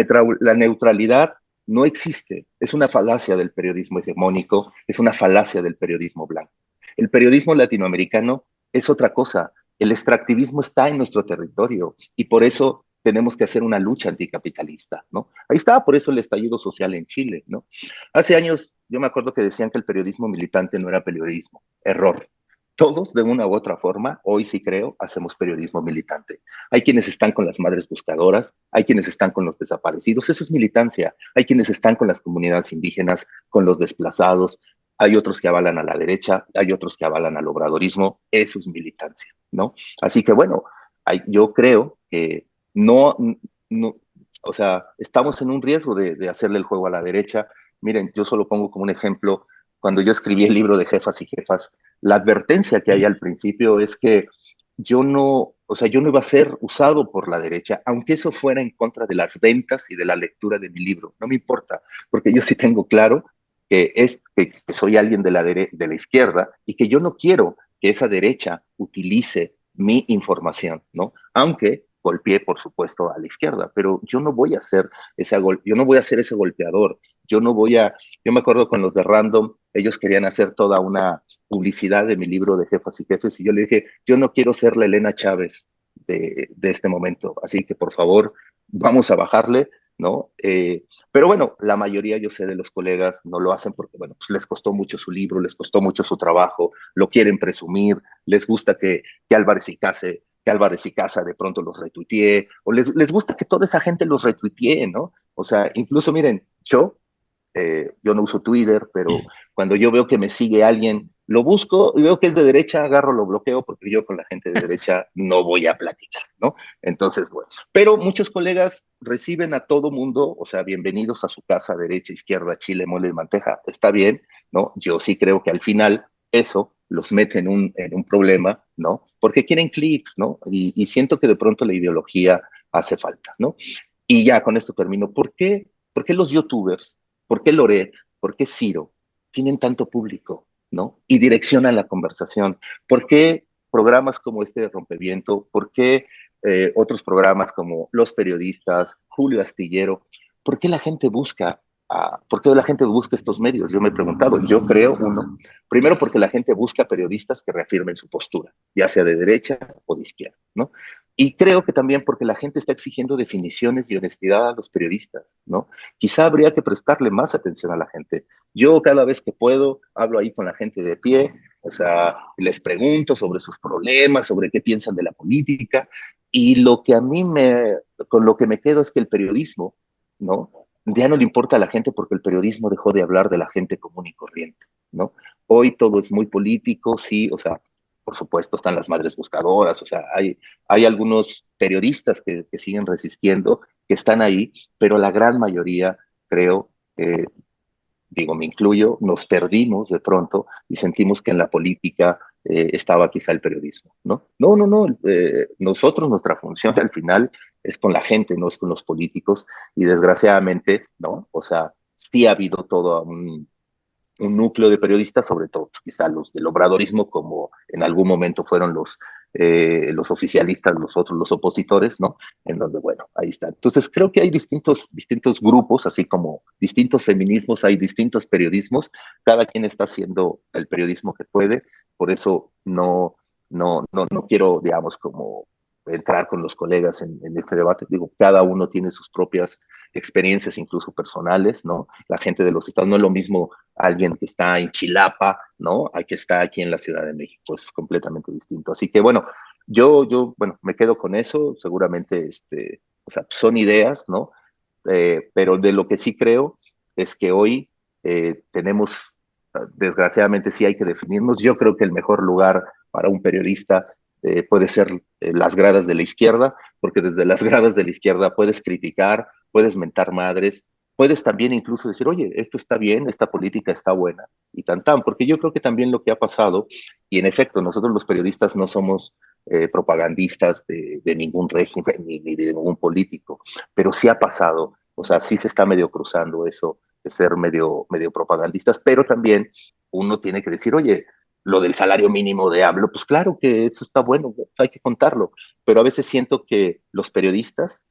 neutralidad no existe, es una falacia del periodismo hegemónico, es una falacia del periodismo blanco. El periodismo latinoamericano es otra cosa. El extractivismo está en nuestro territorio y por eso tenemos que hacer una lucha anticapitalista, ¿no? Ahí estaba por eso el estallido social en Chile, ¿no? Hace años yo me acuerdo que decían que el periodismo militante no era periodismo. Error. Todos, de una u otra forma, hoy sí creo, hacemos periodismo militante. Hay quienes están con las madres buscadoras, hay quienes están con los desaparecidos, eso es militancia. Hay quienes están con las comunidades indígenas, con los desplazados, hay otros que avalan a la derecha, hay otros que avalan al obradorismo, eso es militancia, ¿no? Así que bueno, yo creo que no, no, o sea, estamos en un riesgo de hacerle el juego a la derecha. Miren, yo solo pongo como un ejemplo, cuando yo escribí el libro de Jefas y Jefas, la advertencia que hay al principio es que yo no iba a ser usado por la derecha, aunque eso fuera en contra de las ventas y de la lectura de mi libro. No me importa, porque yo sí tengo claro que soy alguien de la izquierda y que yo no quiero que esa derecha utilice mi información, ¿no? Aunque golpeé, por supuesto, a la izquierda, pero yo no voy a ser ese golpeador. Yo me acuerdo con los de Random, ellos querían hacer toda una publicidad de mi libro de Jefas y Jefes y yo le dije, yo no quiero ser la Elena Chávez de este momento, así que por favor, vamos a bajarle, ¿no? Pero bueno, la mayoría, yo sé, de los colegas no lo hacen porque, bueno, pues les costó mucho su libro, les costó mucho su trabajo, lo quieren presumir, les gusta que Álvarez y Case que Álvarez y Casa de pronto los retuiteé, o les gusta que toda esa gente los retuitee, ¿no? O sea, incluso miren, yo no uso Twitter, pero cuando yo veo que me sigue alguien, lo busco y veo que es de derecha, agarro, lo bloqueo, porque yo con la gente de derecha no voy a platicar, ¿no? Entonces, bueno, pero muchos colegas reciben a todo mundo, o sea, bienvenidos a su casa, derecha, izquierda, chile, mole y manteja, está bien, ¿no? Yo sí creo que al final eso los mete en un problema, ¿no? Porque quieren clics, ¿no? Y siento que de pronto la ideología hace falta, ¿no? Y ya con esto termino. ¿Por qué los youtubers, por qué Loret, por qué Ciro tienen tanto público, ¿no? Y direccionan la conversación? ¿Por qué programas como este de Rompeviento? ¿Por qué otros programas como Los Periodistas, Julio Astillero? ¿Por qué la gente busca ¿por qué la gente busca estos medios? Yo me he preguntado, yo creo, primero porque la gente busca periodistas que reafirmen su postura, ya sea de derecha o de izquierda, ¿no? Y creo que también porque la gente está exigiendo definiciones y honestidad a los periodistas, ¿no? Quizá habría que prestarle más atención a la gente. Yo cada vez que puedo hablo ahí con la gente de pie, o sea, les pregunto sobre sus problemas, sobre qué piensan de la política, y lo que con lo que me quedo es que el periodismo, ¿no? Ya no le importa a la gente porque el periodismo dejó de hablar de la gente común y corriente, ¿no? Hoy todo es muy político, sí, o sea, por supuesto están las madres buscadoras, o sea, hay algunos periodistas que siguen resistiendo, que están ahí, pero la gran mayoría, creo, digo, me incluyo, nos perdimos de pronto y sentimos que en la política estaba quizá el periodismo, ¿no? No, nosotros, nuestra función al final es con la gente, no es con los políticos, y desgraciadamente, ¿no? O sea, sí ha habido todo un núcleo de periodistas, sobre todo pues, quizá los del obradorismo, como en algún momento fueron los oficialistas, los otros, los opositores, ¿no? En donde, bueno, ahí está. Entonces, creo que hay distintos grupos, así como distintos feminismos, hay distintos periodismos, cada quien está haciendo el periodismo que puede, por eso no quiero, digamos, como entrar con los colegas en este debate, digo, cada uno tiene sus propias experiencias, incluso personales, ¿no? La gente de los estados no es lo mismo alguien que está en Chilapa, ¿no? A que está aquí en la Ciudad de México, es completamente distinto. Así que bueno, bueno, me quedo con eso, seguramente, o sea, son ideas, ¿no? Pero de lo que sí creo es que hoy tenemos, desgraciadamente sí hay que definirnos, yo creo que el mejor lugar para un periodista puede ser las gradas de la izquierda, porque desde las gradas de la izquierda puedes criticar, puedes mentar madres, puedes también incluso decir, oye, esto está bien, esta política está buena, y tan, porque yo creo que también lo que ha pasado, y en efecto, nosotros los periodistas no somos propagandistas de ningún régimen ni de ningún político, pero sí ha pasado, o sea, sí se está medio cruzando eso de ser medio propagandistas, pero también uno tiene que decir, oye, lo del salario mínimo de AMLO, pues claro que eso está bueno, hay que contarlo, pero a veces siento que los periodistas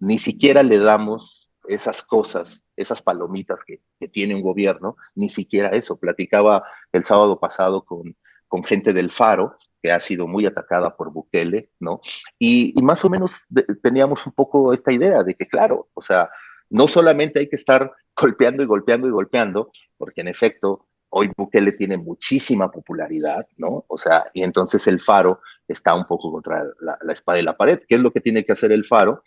ni siquiera le damos esas cosas, esas palomitas que tiene un gobierno, ni siquiera eso. Platicaba el sábado pasado con gente del Faro, que ha sido muy atacada por Bukele, ¿no? Y más o menos teníamos un poco esta idea de que, claro, o sea, no solamente hay que estar golpeando y golpeando y golpeando, porque en efecto, hoy Bukele tiene muchísima popularidad, ¿no? O sea, y entonces el Faro está un poco contra la espada y la pared. ¿Qué es lo que tiene que hacer el Faro?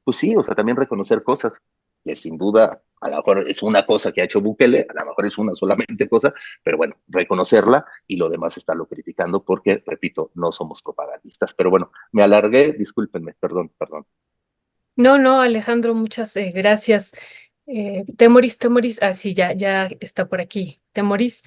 Pues sí, o sea, también reconocer cosas que sin duda a lo mejor es una cosa que ha hecho Bukele, a lo mejor es una solamente cosa, pero bueno, reconocerla y lo demás estarlo criticando porque, repito, no somos propagandistas. Pero bueno, me alargué, discúlpenme, perdón. No, Alejandro, muchas gracias. Temoris, sí, ya está por aquí. Temoris,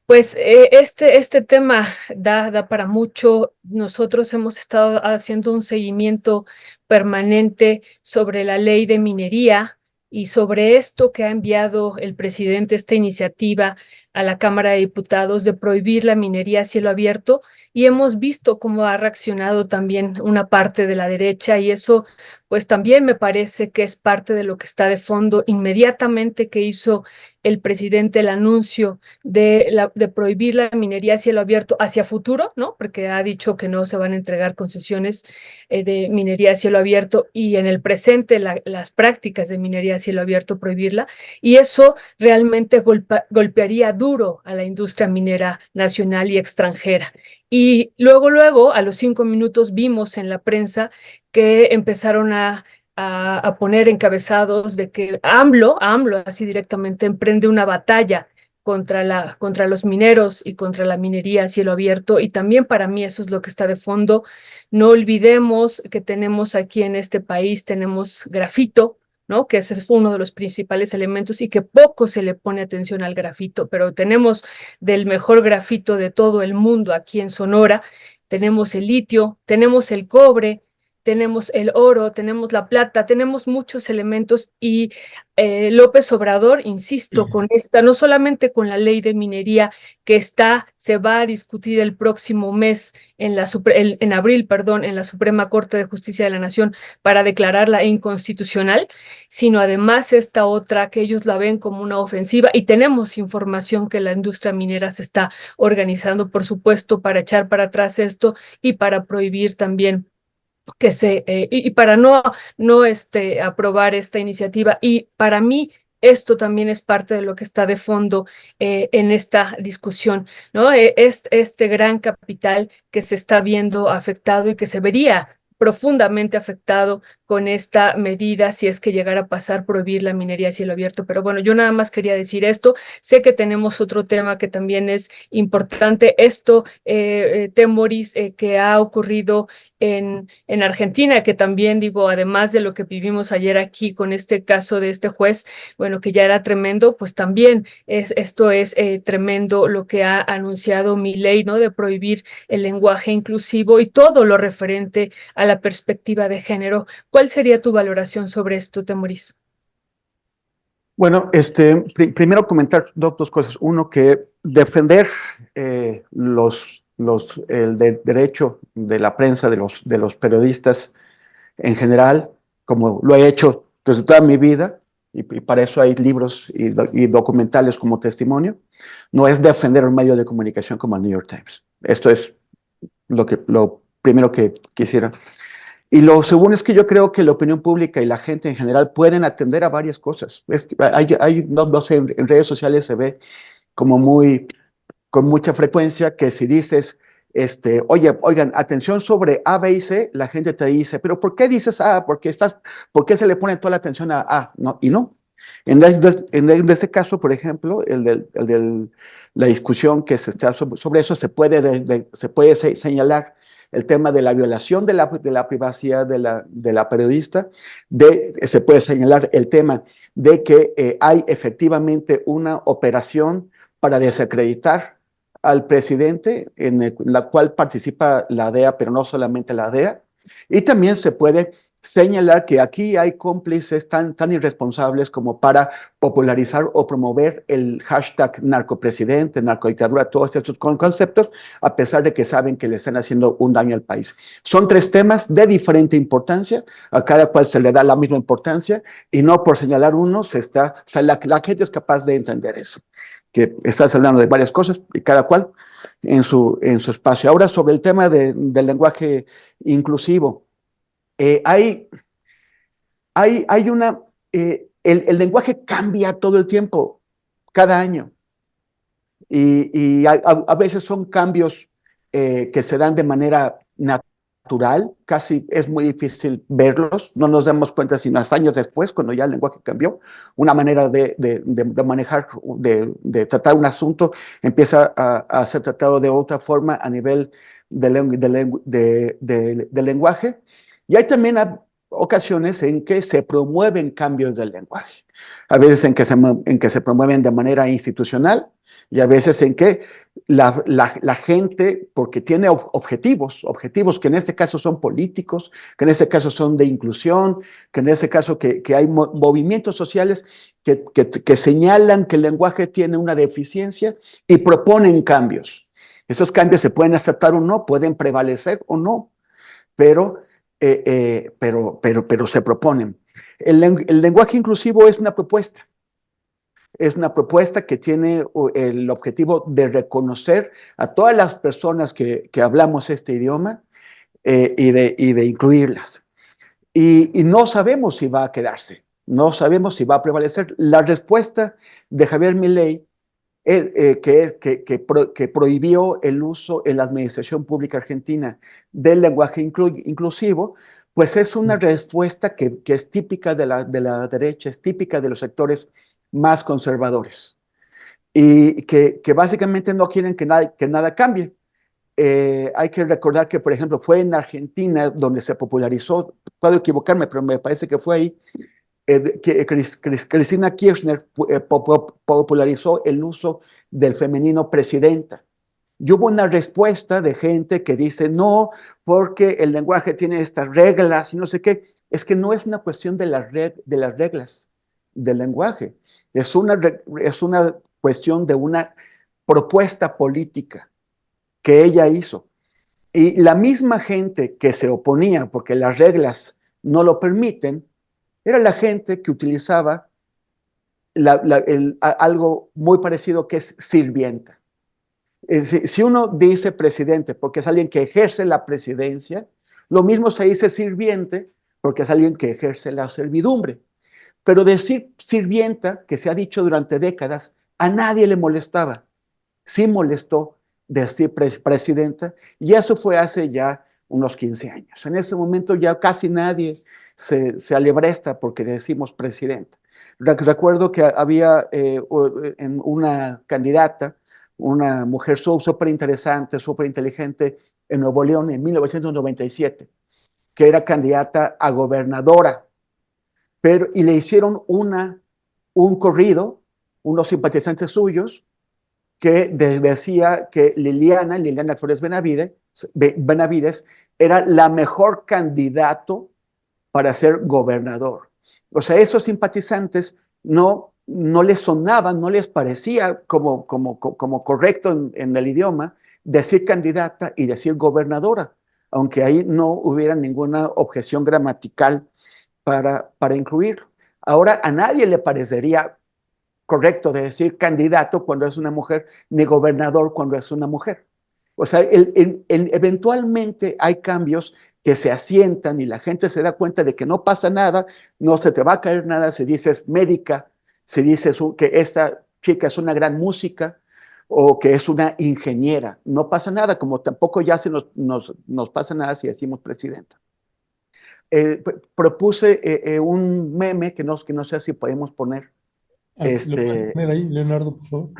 pues este tema da para mucho. Nosotros hemos estado haciendo un seguimiento permanente sobre la ley de minería y sobre esto que ha enviado el presidente, esta iniciativa a la Cámara de Diputados de prohibir la minería a cielo abierto. Y hemos visto cómo ha reaccionado también una parte de la derecha y eso pues también me parece que es parte de lo que está de fondo. Inmediatamente que hizo el presidente el anuncio de prohibir la minería a cielo abierto hacia futuro, ¿no? Porque ha dicho que no se van a entregar concesiones de minería a cielo abierto y en el presente las prácticas de minería a cielo abierto prohibirla. Y eso realmente golpearía duro a la industria minera nacional y extranjera. Y luego, a los 5 minutos vimos en la prensa que empezaron a poner encabezados de que AMLO así directamente emprende una batalla contra los mineros y contra la minería a cielo abierto, y también para mí eso es lo que está de fondo. No olvidemos que tenemos aquí en este país, tenemos grafito, ¿no? Que ese fue uno de los principales elementos y que poco se le pone atención al grafito, pero tenemos del mejor grafito de todo el mundo aquí en Sonora. Tenemos el litio, tenemos el cobre, tenemos el oro, tenemos la plata, tenemos muchos elementos, y López Obrador, insisto, con esta, no solamente con la ley de minería se va a discutir el próximo mes en abril, perdón, en la Suprema Corte de Justicia de la Nación para declararla inconstitucional, sino además esta otra que ellos la ven como una ofensiva, y tenemos información que la industria minera se está organizando, por supuesto, para echar para atrás esto y para prohibir también y para no aprobar esta iniciativa. Y para mí esto también es parte de lo que está de fondo en esta discusión, ¿no? Este gran capital que se está viendo afectado y que se vería profundamente afectado con esta medida si es que llegara a pasar prohibir la minería a cielo abierto. Pero bueno, yo nada más quería decir esto. Sé que tenemos otro tema que también es importante. Esto, Temoris, que ha ocurrido en Argentina, que también digo, además de lo que vivimos ayer aquí con este caso de este juez, bueno, que ya era tremendo, pues también esto es tremendo lo que ha anunciado Milei, ¿no? De prohibir el lenguaje inclusivo y todo lo referente a la perspectiva de género. ¿Cuál sería tu valoración sobre esto, Temoris? Bueno, primero comentar dos cosas. Uno, que defender el derecho de la prensa, de los periodistas en general, como lo he hecho desde toda mi vida, y para eso hay libros y documentales como testimonio, no es defender un medio de comunicación como el New York Times. Esto es lo primero que quisiera. Y lo segundo es que yo creo que la opinión pública y la gente en general pueden atender a varias cosas. No sé, en redes sociales se ve como con mucha frecuencia que si dices, oigan, atención sobre A, B y C, la gente te dice, pero ¿por qué dices A? ¿Por qué se le pone toda la atención a A? No, y no. En este caso, por ejemplo, la discusión que se está sobre eso, se puede señalar el tema de la violación de la privacidad de la periodista, se puede señalar el tema de que hay efectivamente una operación para desacreditar al presidente, en la cual participa la DEA, pero no solamente la DEA, y también se puede señalar que aquí hay cómplices tan irresponsables como para popularizar o promover el hashtag narcopresidente, narcodictadura, todos estos conceptos, a pesar de que saben que le están haciendo un daño al país. Son tres temas de diferente importancia, a cada cual se le da la misma importancia, y no por señalar uno la gente es capaz de entender eso, que estás hablando de varias cosas y cada cual en su espacio. Ahora, sobre el tema del lenguaje inclusivo, hay una, el lenguaje cambia todo el tiempo, cada año, y a veces son cambios que se dan de manera natural, casi es muy difícil verlos, no nos damos cuenta sino hasta años después, cuando ya el lenguaje cambió, una manera de manejar, de tratar un asunto empieza a ser tratado de otra forma a nivel de lenguaje. Y hay también ocasiones en que se promueven cambios del lenguaje, a veces en que se promueven de manera institucional, y a veces en que la gente, porque tiene objetivos que en este caso son políticos, que en este caso son de inclusión, que en este caso que hay movimientos sociales que señalan que el lenguaje tiene una deficiencia y proponen cambios. Esos cambios se pueden aceptar o no, pueden prevalecer o no, pero se proponen. El lenguaje inclusivo es una propuesta. Es una propuesta que tiene el objetivo de reconocer a todas las personas que hablamos este idioma y de incluirlas. Y no sabemos si va a quedarse, no sabemos si va a prevalecer. La respuesta de Javier Milei que prohibió el uso en la administración pública argentina del lenguaje inclusivo, pues es una respuesta que es típica de la derecha, es típica de los sectores más conservadores y que básicamente no quieren que nada cambie. Hay que recordar que, por ejemplo, fue en Argentina donde se popularizó, puedo equivocarme, pero me parece que fue ahí, que Cristina Kirchner popularizó el uso del femenino presidenta. Y hubo una respuesta de gente que dice, no, porque el lenguaje tiene estas reglas y no sé qué. Es que no es una cuestión de las reglas del lenguaje, es una cuestión de una propuesta política que ella hizo. Y la misma gente que se oponía porque las reglas no lo permiten, era la gente que utilizaba algo muy parecido que es sirvienta. Si uno dice presidente porque es alguien que ejerce la presidencia, lo mismo se dice sirviente porque es alguien que ejerce la servidumbre. Pero decir sirvienta, que se ha dicho durante décadas, a nadie le molestaba. Sí molestó decir presidenta, y eso fue hace ya unos 15 años. En ese momento ya casi nadie se alebresta porque decimos presidenta. Recuerdo que había una candidata, una mujer súper interesante, súper inteligente en Nuevo León en 1997, que era candidata a gobernadora, y le hicieron un corrido, unos simpatizantes suyos, que decía que Liliana Flores Benavides era la mejor candidato para ser gobernador. O sea, esos simpatizantes no les sonaban, no les parecía como correcto en el idioma decir candidata y decir gobernadora, aunque ahí no hubiera ninguna objeción gramatical para incluirlo. Ahora a nadie le parecería correcto de decir candidato cuando es una mujer, ni gobernador cuando es una mujer. O sea, eventualmente hay cambios que se asientan y la gente se da cuenta de que no pasa nada, no se te va a caer nada si dices médica, si dices que esta chica es una gran música o que es una ingeniera. No pasa nada, como tampoco ya nos pasa nada si decimos presidenta. Propuse un meme que no sé si podemos poner, ¿Lo puedes poner ahí, Leonardo, por favor?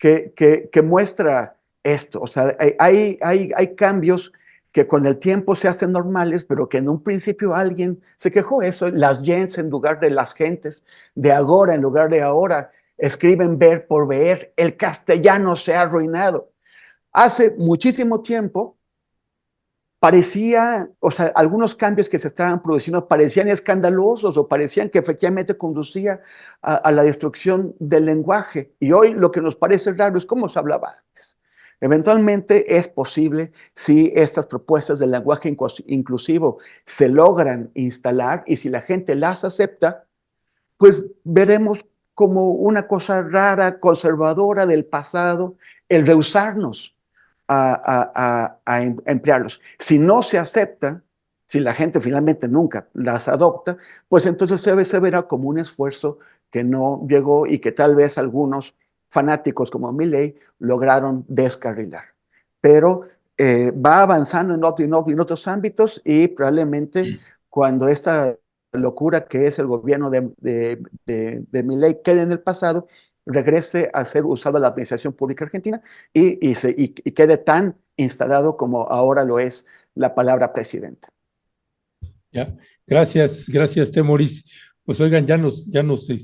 que muestra esto. O sea, hay cambios que con el tiempo se hacen normales, pero que en un principio alguien se quejó. Eso, las gens en lugar de las gentes, de agora en lugar de ahora, escriben ver por ver, el castellano se ha arruinado. Hace muchísimo tiempo parecía, o sea, algunos cambios que se estaban produciendo parecían escandalosos o parecían que efectivamente conducía a la destrucción del lenguaje. Y hoy lo que nos parece raro es cómo se hablaba antes. Eventualmente es posible si estas propuestas del lenguaje inclusivo se logran instalar y si la gente las acepta, pues veremos como una cosa rara, conservadora del pasado, el rehusarnos a emplearlos. Si no se acepta, si la gente finalmente nunca las adopta, pues entonces se verá como un esfuerzo que no llegó y que tal vez algunos fanáticos como Milei lograron descarrilar. Pero va avanzando en otros ámbitos y probablemente cuando esta locura que es el gobierno de Milei quede en el pasado, regrese a ser usado la administración pública argentina y quede tan instalado como ahora lo es la palabra presidente. Ya, gracias, Temoris. Pues oigan, ya nos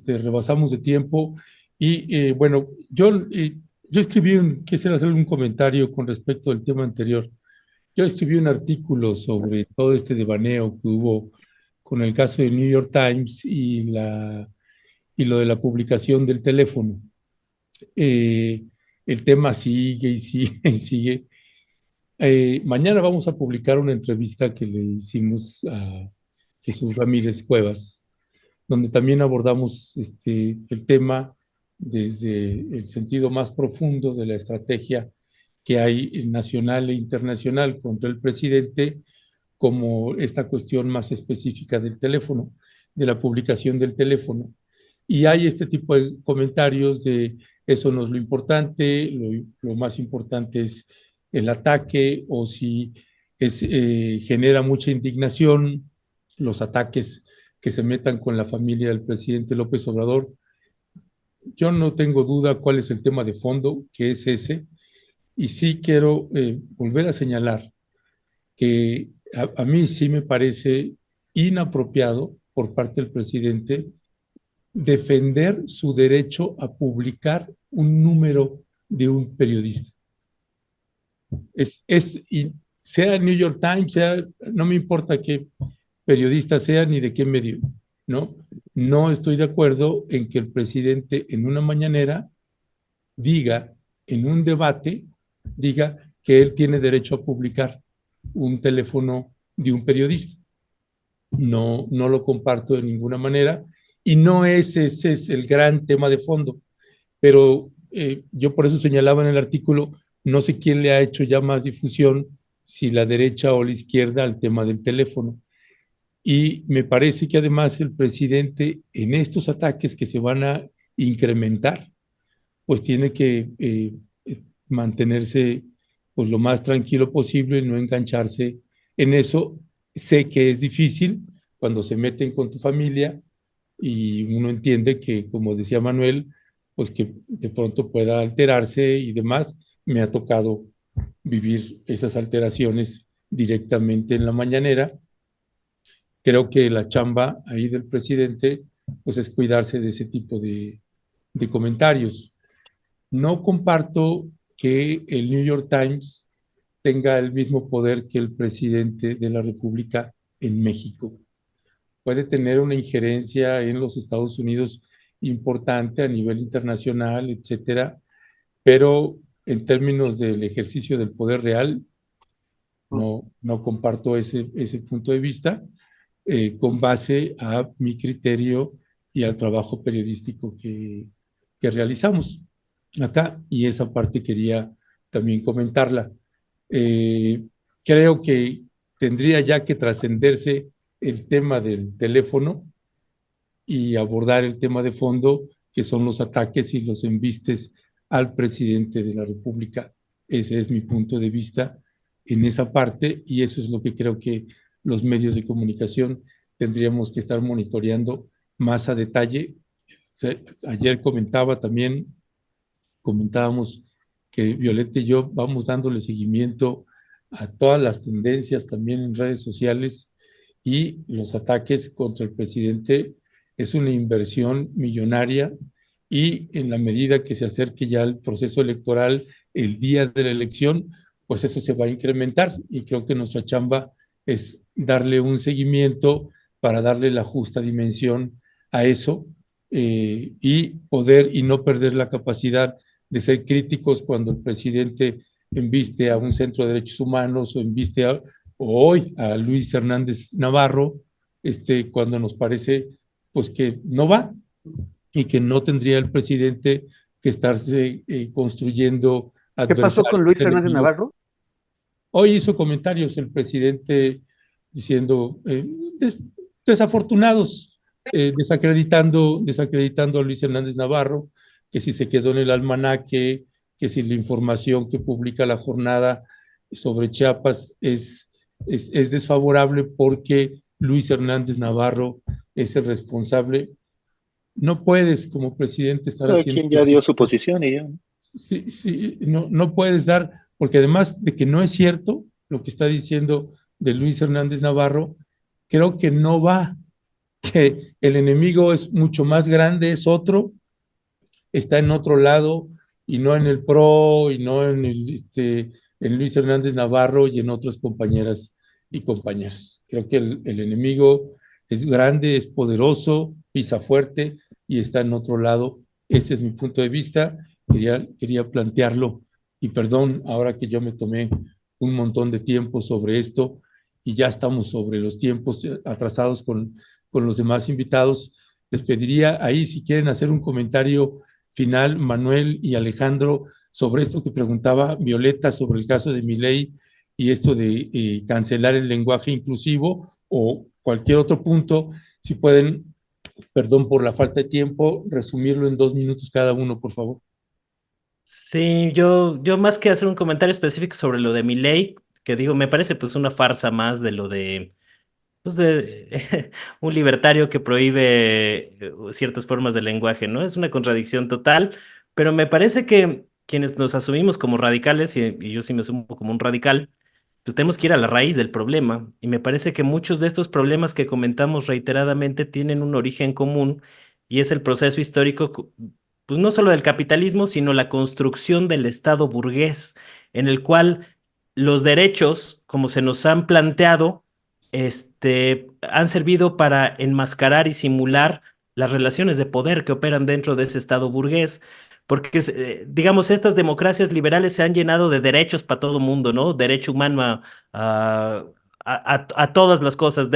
rebasamos de tiempo y bueno, yo quisiera hacer un comentario con respecto al tema anterior. Yo escribí un artículo sobre todo este devaneo que hubo con el caso de New York Times y lo de la publicación del teléfono. El tema sigue y sigue y sigue. Mañana vamos a publicar una entrevista que le hicimos a Jesús Ramírez Cuevas, donde también abordamos el tema desde el sentido más profundo de la estrategia que hay nacional e internacional contra el presidente, como esta cuestión más específica del teléfono, de la publicación del teléfono. y hay este tipo de comentarios de eso no es lo importante, lo más importante es el ataque, o si genera mucha indignación los ataques que se metan con la familia del presidente López Obrador. Yo no tengo duda cuál es el tema de fondo, que es ese, y sí quiero volver a señalar que a mí sí me parece inapropiado por parte del presidente defender su derecho a publicar un número de un periodista. Y sea el New York Times, no me importa qué periodista sea ni de qué medio, ¿no? No estoy de acuerdo en que el presidente en una mañanera diga, en un debate, diga que él tiene derecho a publicar un teléfono de un periodista. No, no lo comparto de ninguna manera, y no ese es el gran tema de fondo, pero yo por eso señalaba en el artículo, no sé quién le ha hecho ya más difusión, si la derecha o la izquierda, al tema del teléfono. Y me parece que además el presidente, en estos ataques que se van a incrementar, pues tiene que mantenerse pues lo más tranquilo posible y no engancharse en eso. Sé que es difícil cuando se meten con tu familia, y uno entiende que, como decía Manuel, pues que de pronto pueda alterarse y demás. Me ha tocado vivir esas alteraciones directamente en la mañanera. Creo que la chamba ahí del presidente pues es cuidarse de ese tipo de comentarios. No comparto que el New York Times tenga el mismo poder que el presidente de la República en México. Puede tener una injerencia en los Estados Unidos importante a nivel internacional, etcétera, pero en términos del ejercicio del poder real, no comparto ese punto de vista, con base a mi criterio y al trabajo periodístico que realizamos acá, y esa parte quería también comentarla. Creo que tendría ya que trascenderse el tema del teléfono y abordar el tema de fondo, que son los ataques y los embistes al presidente de la República. Ese es mi punto de vista en esa parte, y eso es lo que creo que los medios de comunicación tendríamos que estar monitoreando más a detalle. Ayer comentábamos que Violeta y yo vamos dándole seguimiento a todas las tendencias también en redes sociales, y los ataques contra el presidente es una inversión millonaria, y en la medida que se acerque ya el proceso electoral, el día de la elección, pues eso se va a incrementar, y creo que nuestra chamba es darle un seguimiento para darle la justa dimensión a eso, y poder y no perder la capacidad de ser críticos cuando el presidente embiste a un centro de derechos humanos, o embiste o hoy a Luis Hernández Navarro, cuando nos parece pues que no va, y que no tendría el presidente que estarse construyendo ¿Qué pasó con Luis Hernández enemigos. Navarro? Hoy hizo comentarios el presidente diciendo desafortunados, desacreditando a Luis Hernández Navarro, que si se quedó en el almanaque, que si la información que publica La Jornada sobre Chiapas es desfavorable porque Luis Hernández Navarro es el responsable. No puedes como presidente estar Cada haciendo... quien ya dio su posición y ya. Sí, sí, no puedes dar, porque además de que no es cierto lo que está diciendo de Luis Hernández Navarro, creo que no va, que el enemigo es mucho más grande, es otro, está en otro lado, y no en el PRO, y no en Luis Hernández Navarro y en otras compañeras y compañeros. Creo que el enemigo es grande, es poderoso, pisa fuerte y está en otro lado. Ese es mi punto de vista. Quería plantearlo, y perdón, ahora que yo me tomé un montón de tiempo sobre esto y ya estamos sobre los tiempos atrasados con los demás invitados, les pediría ahí si quieren hacer un comentario final, Manuel y Alejandro, sobre esto que preguntaba Violeta sobre el caso de Milei y esto de cancelar el lenguaje inclusivo, o cualquier otro punto, si pueden perdón por la falta de tiempo, resumirlo en 2 minutos cada uno, por favor. Sí, yo más que hacer un comentario específico sobre lo de Milei, que digo, me parece pues una farsa más de lo de pues de un libertario que prohíbe ciertas formas de lenguaje, ¿no? Es una contradicción total, pero me parece que quienes nos asumimos como radicales, y yo sí me asumo como un radical, pues tenemos que ir a la raíz del problema. Y me parece que muchos de estos problemas que comentamos reiteradamente tienen un origen común y es el proceso histórico, pues no solo del capitalismo, sino la construcción del Estado burgués, en el cual los derechos, como se nos han planteado, han servido para enmascarar y simular las relaciones de poder que operan dentro de ese Estado burgués. Porque, digamos, estas democracias liberales se han llenado de derechos para todo mundo, ¿no? Derecho humano a, a todas las cosas.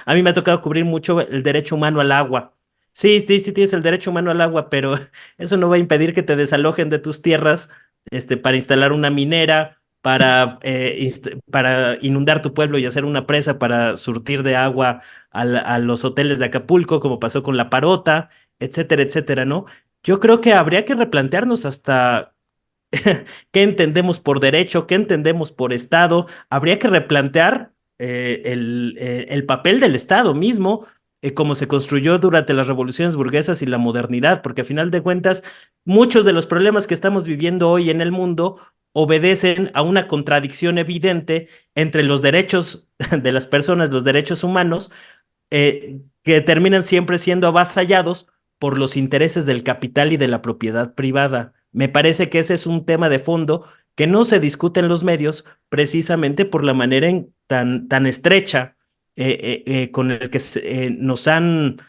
A mí me ha tocado cubrir mucho el derecho humano al agua. Sí, sí, sí tienes el derecho humano al agua, pero eso no va a impedir que te desalojen de tus tierras, para instalar una minera, para inundar tu pueblo y hacer una presa para surtir de agua a los hoteles de Acapulco, como pasó con la Parota, etcétera, etcétera, ¿no? Yo creo que habría que replantearnos hasta qué entendemos por derecho, qué entendemos por Estado. Habría que replantear el papel del Estado mismo, como se construyó durante las revoluciones burguesas y la modernidad, porque a final de cuentas, muchos de los problemas que estamos viviendo hoy en el mundo obedecen a una contradicción evidente entre los derechos de las personas, los derechos humanos, que terminan siempre siendo avasallados por los intereses del capital y de la propiedad privada. Me parece que ese es un tema de fondo que no se discute en los medios precisamente por la manera tan estrecha con el que nos han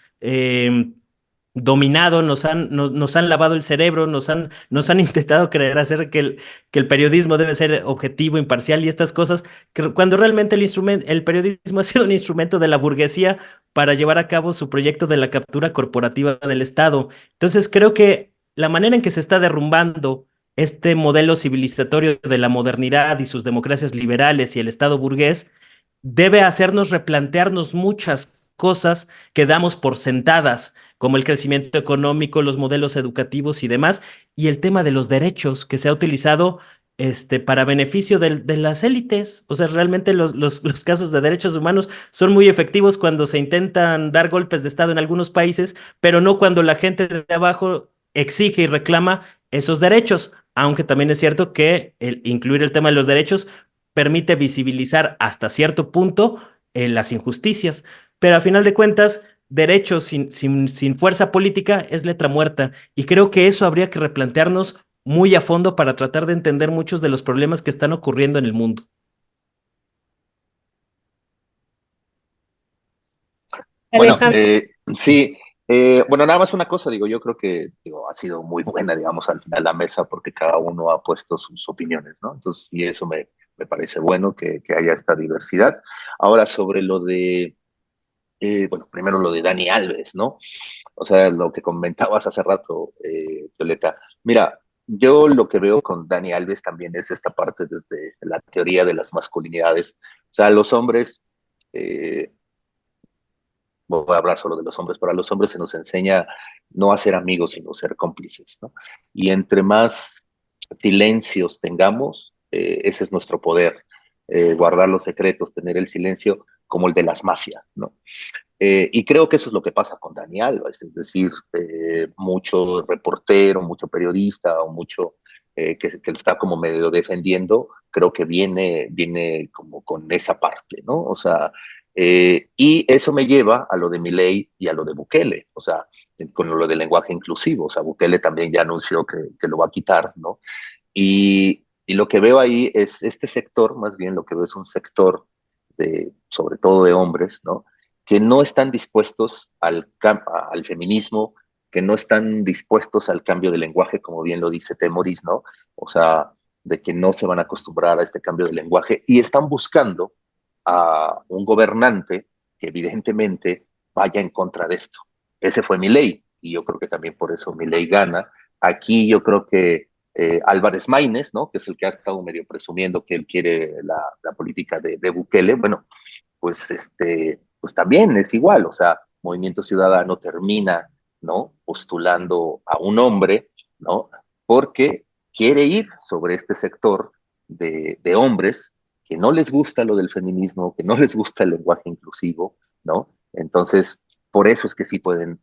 dominado, nos han lavado el cerebro, nos han intentado creer hacer que el periodismo debe ser objetivo, imparcial y estas cosas, cuando realmente el periodismo ha sido un instrumento de la burguesía para llevar a cabo su proyecto de la captura corporativa del Estado. Entonces, creo que la manera en que se está derrumbando este modelo civilizatorio de la modernidad y sus democracias liberales y el Estado burgués debe hacernos replantearnos muchas cosas que damos por sentadas, como el crecimiento económico, los modelos educativos y demás, y el tema de los derechos que se ha utilizado para beneficio de las élites. O sea, realmente los casos de derechos humanos son muy efectivos cuando se intentan dar golpes de Estado en algunos países, pero no cuando la gente de abajo exige y reclama esos derechos, aunque también es cierto que incluir el tema de los derechos permite visibilizar hasta cierto punto las injusticias, pero a final de cuentas, derechos sin fuerza política es letra muerta, y creo que eso habría que replantearnos muy a fondo para tratar de entender muchos de los problemas que están ocurriendo en el mundo. Bueno, Alejandro, sí, bueno, nada más una cosa, digo, yo creo que digo, ha sido muy buena, digamos, al final la mesa porque cada uno ha puesto sus opiniones, ¿no? Entonces, y eso me parece bueno que haya esta diversidad. Ahora, sobre lo de, bueno, primero lo de Dani Alves, ¿no? O sea, lo que comentabas hace rato, Violeta. Mira, yo lo que veo con Dani Alves también es esta parte desde la teoría de las masculinidades. O sea, los hombres, eh, voy a hablar solo de los hombres, para los hombres se nos enseña no a ser amigos, sino ser cómplices, ¿no? Y entre más silencios tengamos, ese es nuestro poder, guardar los secretos, tener el silencio como el de las mafias, ¿no? Y creo que eso es lo que pasa con Dani Alves, es decir, mucho reportero, mucho periodista o mucho que lo está como medio defendiendo, creo que viene como con esa parte, ¿no? O sea, y eso me lleva a lo de Milei y a lo de Bukele, o sea, con lo del lenguaje inclusivo, o sea, Bukele también ya anunció que lo va a quitar, ¿no? Y lo que veo ahí es este sector, más bien lo que veo es un sector sobre todo de hombres, ¿no? Que no están dispuestos al feminismo, que no están dispuestos al cambio de lenguaje, como bien lo dice Temoris, ¿no? O sea, de que no se van a acostumbrar a este cambio de lenguaje y están buscando a un gobernante que evidentemente vaya en contra de esto. Ese fue Milei y yo creo que también por eso Milei gana. Aquí yo creo que Álvarez Maínez, ¿no? Que es el que ha estado medio presumiendo que él quiere la política de Bukele, bueno, pues, pues también es igual, o sea, Movimiento Ciudadano termina, ¿no?, postulando a un hombre, ¿no?, porque quiere ir sobre este sector de hombres que no les gusta lo del feminismo, que no les gusta el lenguaje inclusivo, ¿no? Entonces, por eso es que sí pueden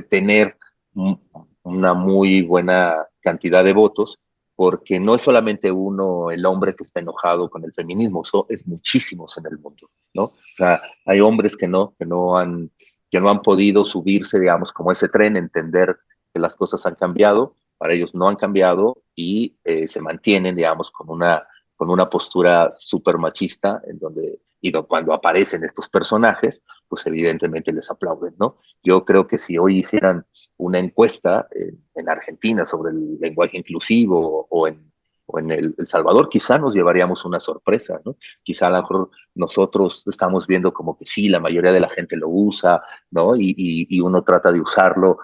tener una muy buena cantidad de votos, porque no es solamente uno, el hombre que está enojado con el feminismo, es muchísimos en el mundo, ¿no? O sea, hay hombres que no han podido subirse, digamos, como ese tren, entender que las cosas han cambiado, para ellos no han cambiado y se mantienen, digamos, con una postura súper machista, en donde, y cuando aparecen estos personajes, pues evidentemente les aplauden, ¿no? Yo creo que si hoy hicieran una encuesta en Argentina sobre el lenguaje inclusivo o en el Salvador, quizá nos llevaríamos una sorpresa, ¿no? Quizá a lo mejor nosotros estamos viendo como que sí, la mayoría de la gente lo usa, ¿no? Y uno trata de usarlo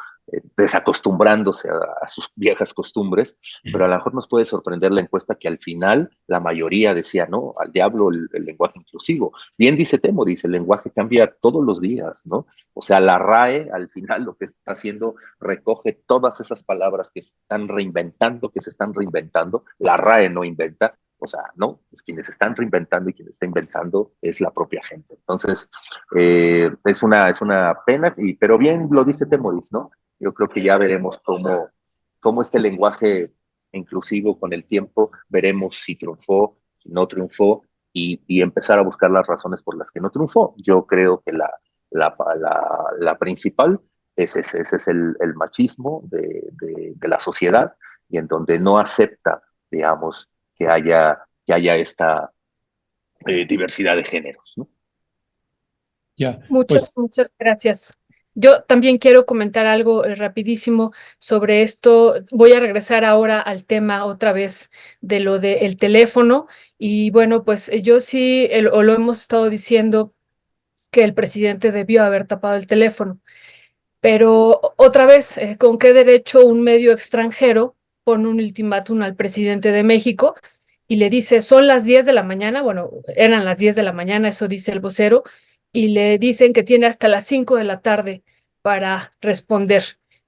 desacostumbrándose a sus viejas costumbres, pero a lo mejor nos puede sorprender la encuesta que al final la mayoría decía, no, al diablo el lenguaje inclusivo. Bien dice Temoris, el lenguaje cambia todos los días, ¿no? O sea, la RAE al final lo que está haciendo recoge todas esas palabras que se están reinventando, la RAE no inventa, o sea, no, es quienes están reinventando y quien está inventando es la propia gente. Entonces, es una pena, pero bien lo dice Temoris, ¿no? Yo creo que ya veremos cómo este lenguaje inclusivo con el tiempo, veremos si triunfó, si no triunfó, y empezar a buscar las razones por las que no triunfó. Yo creo que la principal ese es el machismo de la sociedad, y en donde no acepta, digamos, que haya esta diversidad de géneros, ¿no? Ya, Muchas, pues muchas gracias. Yo también quiero comentar algo rapidísimo sobre esto. Voy a regresar ahora al tema otra vez de lo del teléfono. Y bueno, pues yo sí, o lo hemos estado diciendo, que el presidente debió haber tapado el teléfono. Pero otra vez, ¿con qué derecho un medio extranjero pone un ultimátum al presidente de México y le dice, son las 10 de la mañana? Bueno, eran las 10 de la mañana, eso dice el vocero, y le dicen que tiene hasta las 5 de la tarde para responder.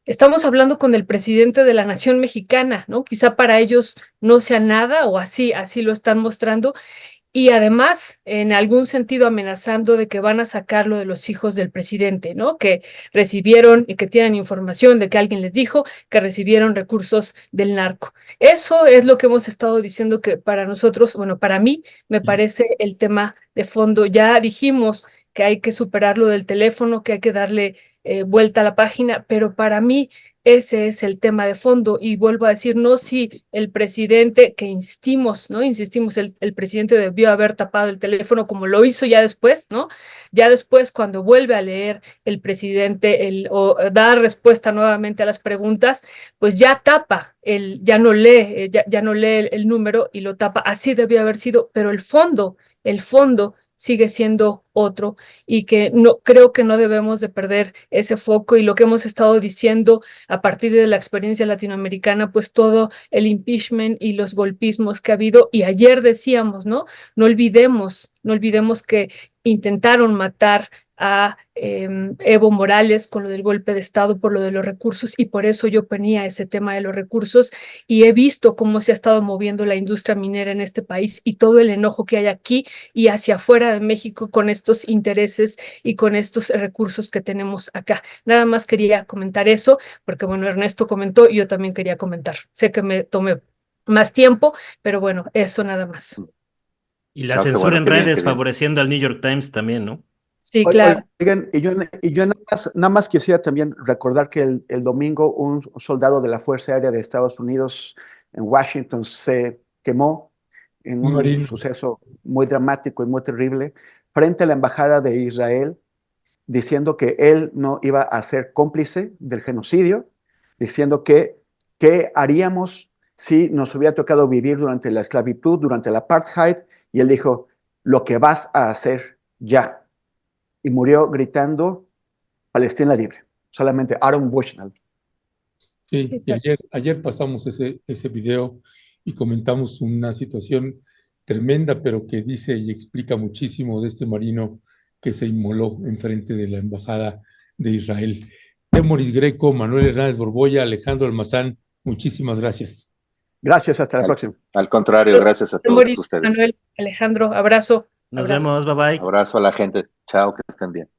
Estamos hablando con el presidente de la nación mexicana, ¿no? Quizá para ellos no sea nada, o así lo están mostrando, y además, en algún sentido, amenazando de que van a sacarlo de los hijos del presidente, ¿no? Que recibieron y que tienen información de que alguien les dijo que recibieron recursos del narco. Eso es lo que hemos estado diciendo, que para nosotros, bueno, para mí me parece el tema de fondo. Ya dijimos que hay que superar lo del teléfono, que hay que darle vuelta a la página, pero para mí ese es el tema de fondo. Y vuelvo a decir, no si el presidente, que insistimos, ¿no? Insistimos, el presidente debió haber tapado el teléfono como lo hizo ya después, ¿no? Ya después, cuando vuelve a leer el presidente o da respuesta nuevamente a las preguntas, pues ya tapa, ya no lee, ya no lee el número y lo tapa. Así debió haber sido, pero el fondo sigue siendo otro, y que no creo que no debemos de perder ese foco. Y lo que hemos estado diciendo a partir de la experiencia latinoamericana, pues todo el impeachment y los golpismos que ha habido. Y ayer decíamos, ¿no? No olvidemos que intentaron matar a Evo Morales con lo del golpe de Estado por lo de los recursos, y por eso yo ponía ese tema de los recursos, y he visto cómo se ha estado moviendo la industria minera en este país y todo el enojo que hay aquí y hacia afuera de México con estos intereses y con estos recursos que tenemos acá. Nada más quería comentar eso, porque bueno, Ernesto comentó y yo también quería comentar. Sé que me tomé más tiempo, pero bueno, eso nada más. Y la No, qué censura bueno, en qué bien, qué redes bien. favoreciendo al New York Times también, ¿no? Sí, claro. Oigan, y yo nada más quisiera también recordar que el domingo un soldado de la Fuerza Aérea de Estados Unidos en Washington se quemó en un un marino, suceso muy dramático y muy terrible frente a la Embajada de Israel, diciendo que él no iba a ser cómplice del genocidio, diciendo que qué haríamos si nos hubiera tocado vivir durante la esclavitud, durante el apartheid, y él dijo, lo que vas a hacer ya. Y murió gritando, Palestina libre. Solamente Aaron Bushnell. sí, y ayer pasamos ese video y comentamos una situación tremenda, pero que dice y explica muchísimo de este marino que se inmoló enfrente de la embajada de Israel. Temoris Greco, Manuel Hernández Borboya, Alejandro Almazán, muchísimas gracias. Gracias, hasta la próxima. Al contrario, gracias a todos Temoris, ustedes. Manuel, Alejandro, abrazo. Nos abrazo. vemos, bye bye. Abrazo a la gente. Chao, que estén bien.